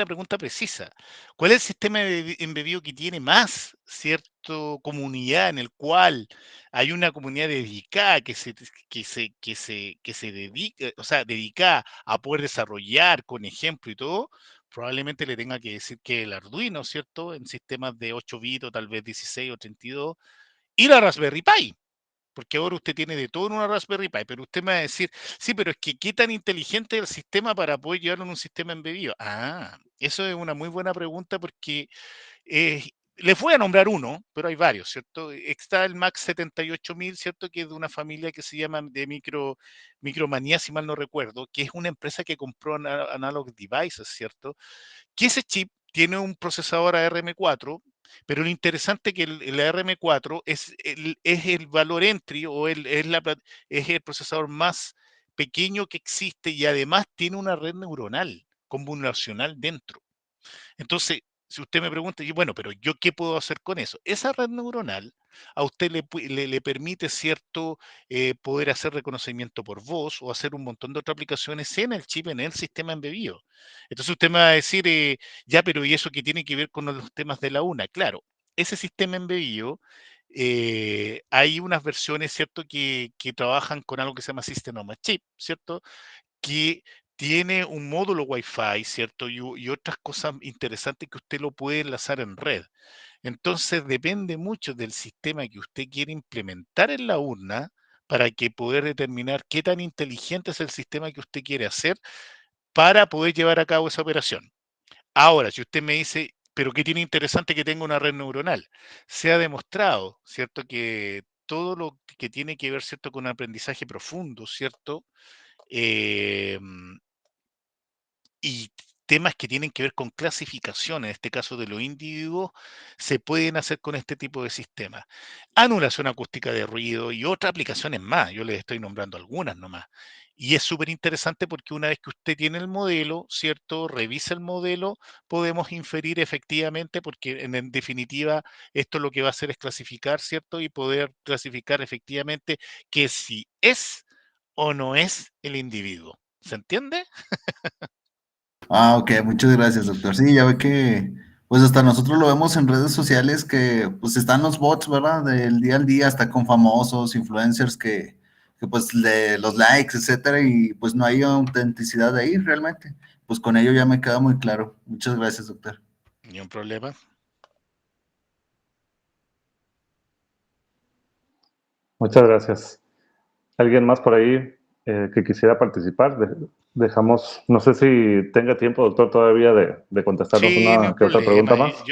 Speaker 2: pregunta precisa. ¿Cuál es el sistema embebido que tiene más, cierto, comunidad en el cual hay una comunidad dedicada que se dedica, o sea, dedicada a poder desarrollar con ejemplo y todo? Probablemente le tenga que decir que el Arduino, ¿cierto? En sistemas de 8 bits o tal vez 16 o 32, y la Raspberry Pi. porque ahora usted tiene de todo en una Raspberry Pi, pero usted me va a decir, sí, pero es que ¿qué tan inteligente es el sistema para poder llevarlo en un sistema embebido? Ah, eso es una muy buena pregunta porque les voy a nombrar uno, pero hay varios, ¿cierto? Está el Max 78000, ¿cierto? Que es de una familia que se llama de Micromanía, si mal no recuerdo, que es una empresa que compró Analog Devices, ¿cierto? Que ese chip tiene un procesador ARM4, pero lo interesante es que el ARM4 es el valor entry o es el procesador más pequeño que existe y además tiene una red neuronal convolucional dentro. Entonces, si usted me pregunta, bueno, pero ¿yo qué puedo hacer con eso? Esa red neuronal a usted le permite, ¿cierto?, poder hacer reconocimiento por voz o hacer un montón de otras aplicaciones en el chip, en el sistema embebido. Entonces usted me va a decir, ya, pero ¿y eso qué tiene que ver con los temas de la UNA? Claro, ese sistema embebido, hay unas versiones, ¿cierto?, que trabajan con algo que se llama System on a Chip, ¿cierto?, que tiene un módulo Wi-Fi, ¿cierto? Y otras cosas interesantes que usted lo puede enlazar en red. Entonces depende mucho del sistema que usted quiere implementar en la urna para que poder determinar qué tan inteligente es el sistema que usted quiere hacer para poder llevar a cabo esa operación. Ahora, si usted me dice, pero qué tiene interesante que tenga una red neuronal, se ha demostrado, ¿cierto? Que todo lo que tiene que ver, ¿cierto? Con aprendizaje profundo, ¿cierto? Eh, y temas que tienen que ver con clasificación, en este caso de los individuos, se pueden hacer con este tipo de sistemas. Anulación acústica de ruido y otras aplicaciones más, yo les estoy nombrando algunas nomás. Y es súper interesante porque una vez que usted tiene el modelo, ¿cierto? Revisa el modelo, podemos inferir efectivamente, porque en definitiva esto lo que va a hacer es clasificar, ¿cierto? Y poder clasificar efectivamente que si es o no es el individuo. ¿Se entiende?
Speaker 5: Ah, ok, muchas gracias, doctor. Sí, ya ve que, pues hasta nosotros lo vemos en redes sociales que, pues están los bots, ¿verdad? Del día al día, hasta con famosos, influencers que pues los likes, etcétera, y pues no hay autenticidad ahí realmente. Pues con ello ya me queda muy claro. Muchas gracias, doctor.
Speaker 2: Ni un problema.
Speaker 1: Muchas gracias. ¿Alguien más por ahí que quisiera participar? Dejamos, no sé si tenga tiempo, doctor, todavía de contestarnos
Speaker 2: Sí, ni un
Speaker 1: una que otra pregunta
Speaker 2: problema.
Speaker 1: más.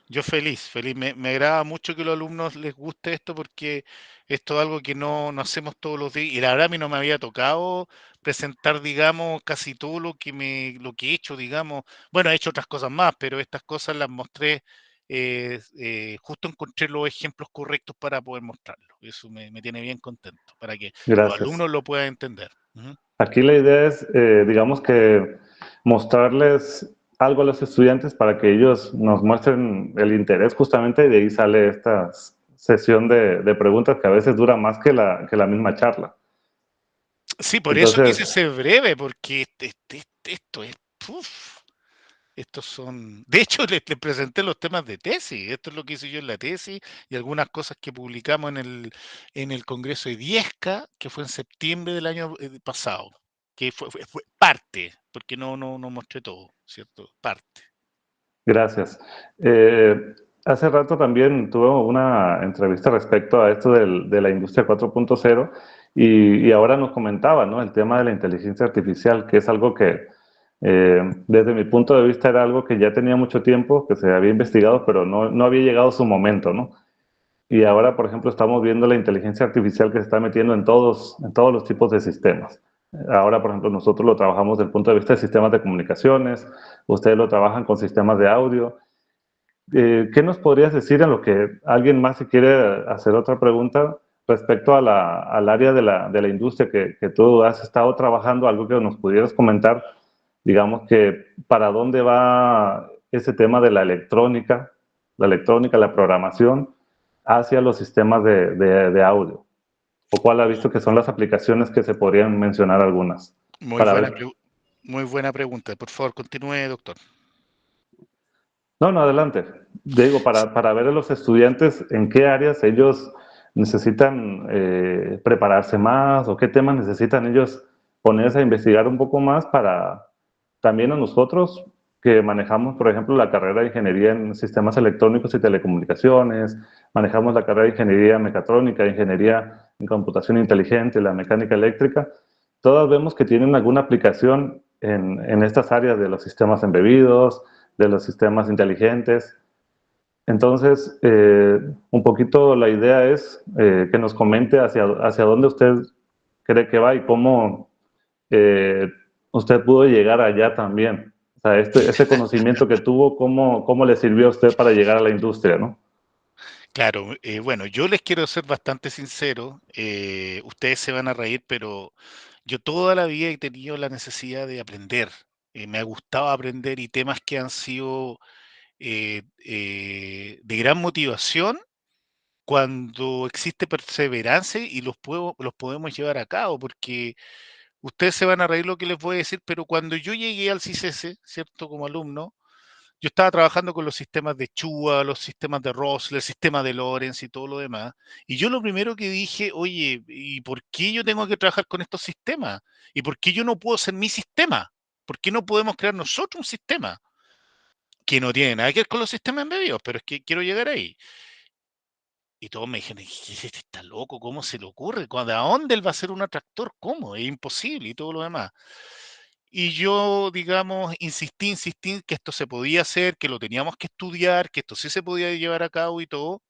Speaker 2: Yo feliz, feliz. Me agrada mucho que a los alumnos les guste esto porque esto es algo que no hacemos todos los días. Y la verdad a mí no me había tocado presentar, digamos, casi todo lo que he hecho, digamos. Bueno, he hecho otras cosas más, pero estas cosas las mostré, justo encontré los ejemplos correctos para poder mostrarlo. Eso me tiene bien contento, para que los
Speaker 1: Gracias.
Speaker 2: alumnos lo puedan entender. Ujú.
Speaker 1: Aquí la idea es, digamos que mostrarles algo a los estudiantes para que ellos nos muestren el interés justamente y de ahí sale esta sesión de preguntas que a veces dura más que la misma charla.
Speaker 2: Sí, por eso quise
Speaker 1: Entonces,
Speaker 2: ser breve, porque esto es... uf, estos son... De hecho, les presenté los temas de tesis. Esto es lo que hice yo en la tesis y algunas cosas que publicamos en el Congreso de IESCA, que fue en septiembre del año pasado, que fue parte, porque no mostré todo, ¿cierto? Parte.
Speaker 1: gracias. Hace rato también tuve una entrevista respecto a esto de la industria 4.0 y ahora nos comentaba, ¿no? El tema de la inteligencia artificial, que es algo que desde mi punto de vista era algo que ya tenía mucho tiempo, que se había investigado, pero no había llegado su momento, ¿no? Y ahora, por ejemplo, estamos viendo la inteligencia artificial que se está metiendo en todos los tipos de sistemas. Ahora, por ejemplo, nosotros lo trabajamos desde el punto de vista de sistemas de comunicaciones, ustedes lo trabajan con sistemas de audio. ¿Qué nos podrías decir en lo que alguien más se quiere hacer otra pregunta respecto al área de la industria que tú has estado trabajando, algo que nos pudieras comentar, digamos que para dónde va ese tema de la programación hacia los sistemas de audio? ¿O cuál ha visto que son las aplicaciones que se podrían mencionar algunas?
Speaker 2: Muy
Speaker 1: Para
Speaker 2: buena,
Speaker 1: ver.
Speaker 2: muy buena pregunta. Por favor, continúe, doctor.
Speaker 1: No, adelante. Digo, para ver a los estudiantes en qué áreas ellos necesitan prepararse más o qué temas necesitan ellos ponerse a investigar un poco más para también a nosotros que manejamos, por ejemplo, la carrera de ingeniería en sistemas electrónicos y telecomunicaciones, manejamos la carrera de ingeniería mecatrónica, ingeniería en computación inteligente, la mecánica eléctrica, todas vemos que tienen alguna aplicación en estas áreas de los sistemas embebidos, de los sistemas inteligentes. Entonces, un poquito la idea es que nos comente hacia dónde usted cree que va y cómo usted pudo llegar allá también. O sea, este conocimiento que tuvo, ¿cómo le sirvió a usted para llegar a la industria, ¿no?
Speaker 2: Claro, bueno, yo les quiero ser bastante sincero, ustedes se van a reír, pero yo toda la vida he tenido la necesidad de aprender, me ha gustado aprender y temas que han sido de gran motivación cuando existe perseverancia y los podemos llevar a cabo, porque ustedes se van a reír lo que les voy a decir, pero cuando yo llegué al CICESE, ¿cierto? Como alumno, yo estaba trabajando con los sistemas de Chua, los sistemas de Rosler, el sistema de Lorenz y todo lo demás. Y yo lo primero que dije, oye, ¿y por qué yo tengo que trabajar con estos sistemas? ¿Y por qué yo no puedo ser mi sistema? ¿Por qué no podemos crear nosotros un sistema que no tiene nada que ver con los sistemas embebidos? Pero es que quiero llegar ahí. Y todos me dijeron, este está loco, ¿cómo se le ocurre? ¿A dónde él va a ser un atractor? ¿Cómo? Es imposible y todo lo demás. Y yo, digamos, insistí que esto se podía hacer, que lo teníamos que estudiar, que esto sí se podía llevar a cabo y todo.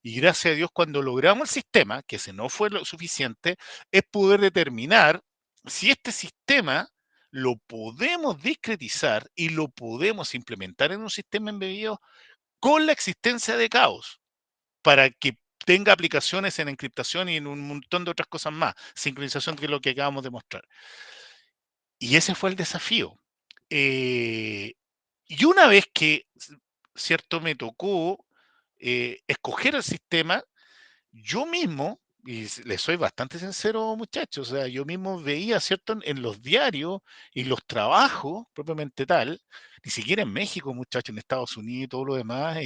Speaker 2: Y gracias a Dios, cuando logramos el sistema, que ese no fue lo suficiente, es poder determinar si este sistema lo podemos discretizar y lo podemos implementar en un sistema embebido con la existencia de caos, para que tenga aplicaciones en encriptación y en un montón de otras cosas más. Sincronización, que es lo que acabamos de mostrar. Y ese fue el desafío. Y una vez que, cierto, me tocó escoger el sistema, yo mismo, y les soy bastante sincero, muchachos, o sea, yo mismo veía, ¿cierto?, en los diarios y los trabajos, propiamente tal, ni siquiera en México, muchachos, en Estados Unidos y todo lo demás,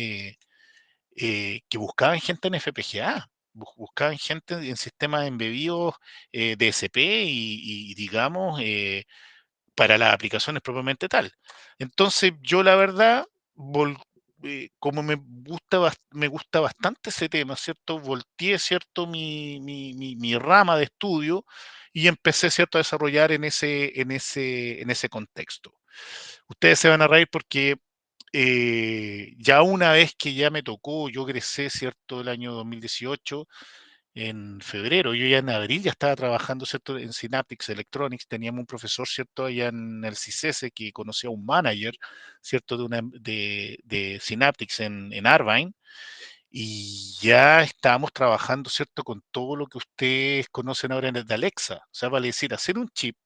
Speaker 2: que buscaban gente en FPGA, buscaban gente en sistemas embebidos DSP y digamos, para las aplicaciones propiamente tal. Entonces, yo la verdad, como me gusta bastante ese tema, ¿cierto? Volteé, ¿cierto? Mi rama de estudio y empecé, ¿cierto?, a desarrollar en ese contexto. Ustedes se van a reír porque ya una vez que ya me tocó, yo egresé, ¿cierto?, el año 2018, en febrero, yo ya en abril ya estaba trabajando, ¿cierto?, en Synaptics Electronics, teníamos un profesor, ¿cierto?, allá en el CICESE que conocía a un manager, ¿cierto?, de Synaptics en Irvine, y ya estábamos trabajando, ¿cierto?, con todo lo que ustedes conocen ahora en el de Alexa, o sea, vale decir, hacer un chip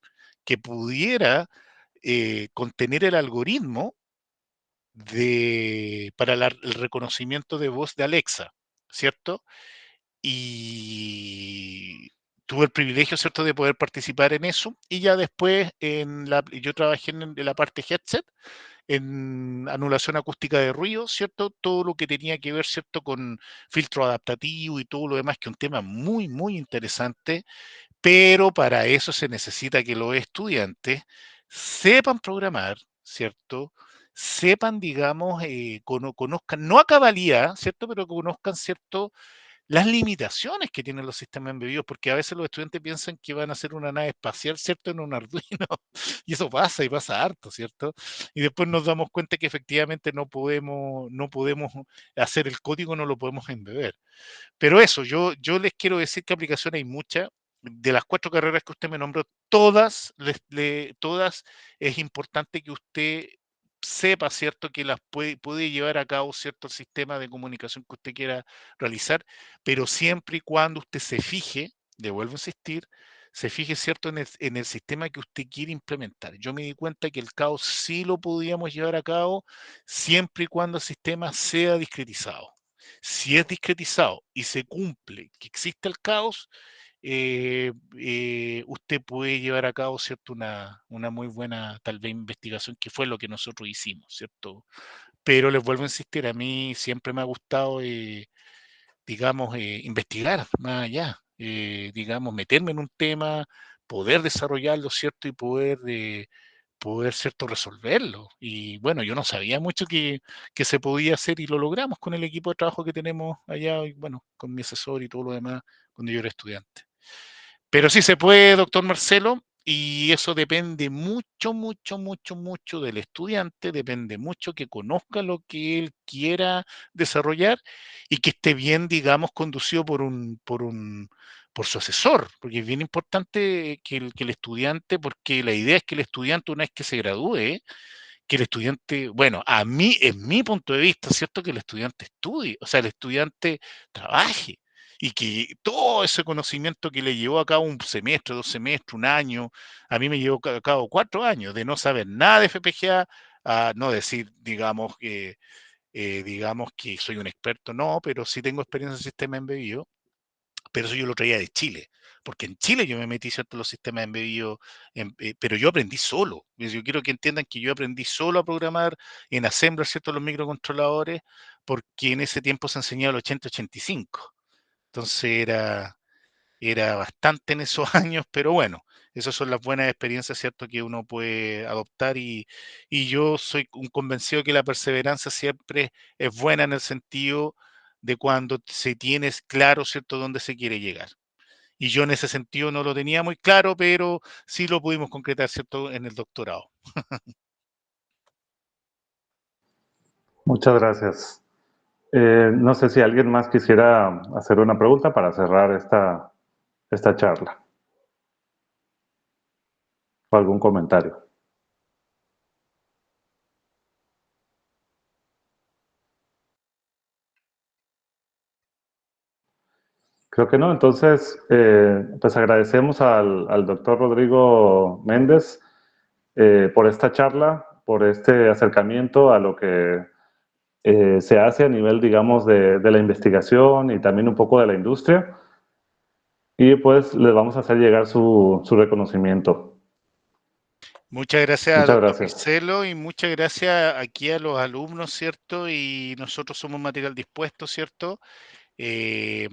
Speaker 2: que pudiera contener el algoritmo para el reconocimiento de voz de Alexa, ¿cierto? Y tuve el privilegio, ¿cierto?, de poder participar en eso. Y ya después yo trabajé en la parte headset, en anulación acústica de ruido, ¿cierto? Todo lo que tenía que ver, ¿cierto?, con filtro adaptativo y todo lo demás, que es un tema muy, muy interesante, pero para eso se necesita que los estudiantes sepan programar, ¿cierto? Sepan, digamos, conozcan, no a cabalidad, ¿cierto? Pero conozcan, ¿cierto?, las limitaciones que tienen los sistemas embebidos, porque a veces los estudiantes piensan que van a hacer una nave espacial, ¿cierto?, en un Arduino, y eso pasa, y pasa harto, ¿cierto? Y después nos damos cuenta que efectivamente no podemos hacer el código, no lo podemos embeber. Pero eso, yo les quiero decir que aplicaciones hay muchas. De las 4 carreras que usted me nombró, todas, todas es importante que usted sepa, ¿cierto?, que las puede llevar a cabo, ¿cierto?, el sistema de comunicación que usted quiera realizar, pero siempre y cuando usted se fije, le vuelvo a insistir, se fije, ¿cierto?, en el sistema que usted quiere implementar. Yo me di cuenta que el caos sí lo podíamos llevar a cabo siempre y cuando el sistema sea discretizado. Si es discretizado y se cumple que existe el caos, usted puede llevar a cabo, ¿cierto?, una muy buena, tal vez, investigación, que fue lo que nosotros hicimos, ¿cierto? Pero les vuelvo a insistir, a mí siempre me ha gustado, digamos, investigar más allá, digamos, meterme en un tema, poder desarrollarlo, ¿cierto? Y poder, ¿cierto?, resolverlo. Y bueno, yo no sabía mucho que se podía hacer y lo logramos con el equipo de trabajo que tenemos allá y bueno, con mi asesor y todo lo demás, cuando yo era estudiante. Pero sí se puede, doctor Marcelo, y eso depende mucho, mucho, mucho, mucho del estudiante, depende mucho que conozca lo que él quiera desarrollar y que esté bien, digamos, conducido por su asesor, porque es bien importante que el estudiante, porque la idea es que el estudiante, una vez que se gradúe, que el estudiante, bueno, a mí, en mi punto de vista, ¿cierto? Que el estudiante estudie, o sea, el estudiante trabaje y que todo ese conocimiento que le llevó a cabo un semestre, 2 semestres, un año, a mí me llevó a cabo 4 años de no saber nada de FPGA, a no decir, digamos que soy un experto, no, pero sí tengo experiencia en sistema embebido, pero eso yo lo traía de Chile, porque en Chile yo me metí, ¿cierto?, en los sistemas embebidos, pero yo aprendí solo. Yo quiero que entiendan que yo aprendí solo a programar en Assembler, ¿cierto?, los microcontroladores, porque en ese tiempo se enseñaba el 8085. Entonces era bastante en esos años, pero bueno, esas son las buenas experiencias, ¿cierto?, que uno puede adoptar y yo soy un convencido que la perseverancia siempre es buena en el sentido de cuando se tienes claro, ¿cierto?, dónde se quiere llegar. Y yo en ese sentido no lo tenía muy claro, pero sí lo pudimos concretar, ¿cierto?, en el doctorado.
Speaker 1: Muchas gracias. No sé si alguien más quisiera hacer una pregunta para cerrar esta charla. ¿O algún comentario? Creo que no. Entonces, pues agradecemos al doctor Rodrigo Méndez por esta charla, por este acercamiento a lo que se hace a nivel, digamos, de la investigación y también un poco de la industria. Y pues les vamos a hacer llegar su reconocimiento.
Speaker 2: Muchas gracias,
Speaker 1: Muchas
Speaker 2: doctor
Speaker 1: gracias.
Speaker 2: Marcelo, y muchas gracias aquí a los alumnos, ¿cierto? Y nosotros somos material dispuesto, ¿cierto? Eh,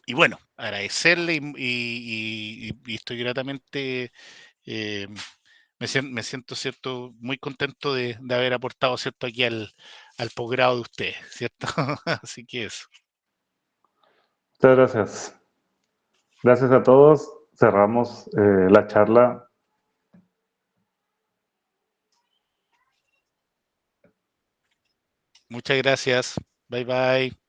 Speaker 2: y bueno, agradecerle y estoy gratamente, eh, me siento, ¿cierto?, muy contento de haber aportado, ¿cierto?, aquí al posgrado de ustedes, ¿cierto? Así que eso.
Speaker 1: Muchas gracias. Gracias a todos. Cerramos la charla.
Speaker 2: Muchas gracias. Bye bye.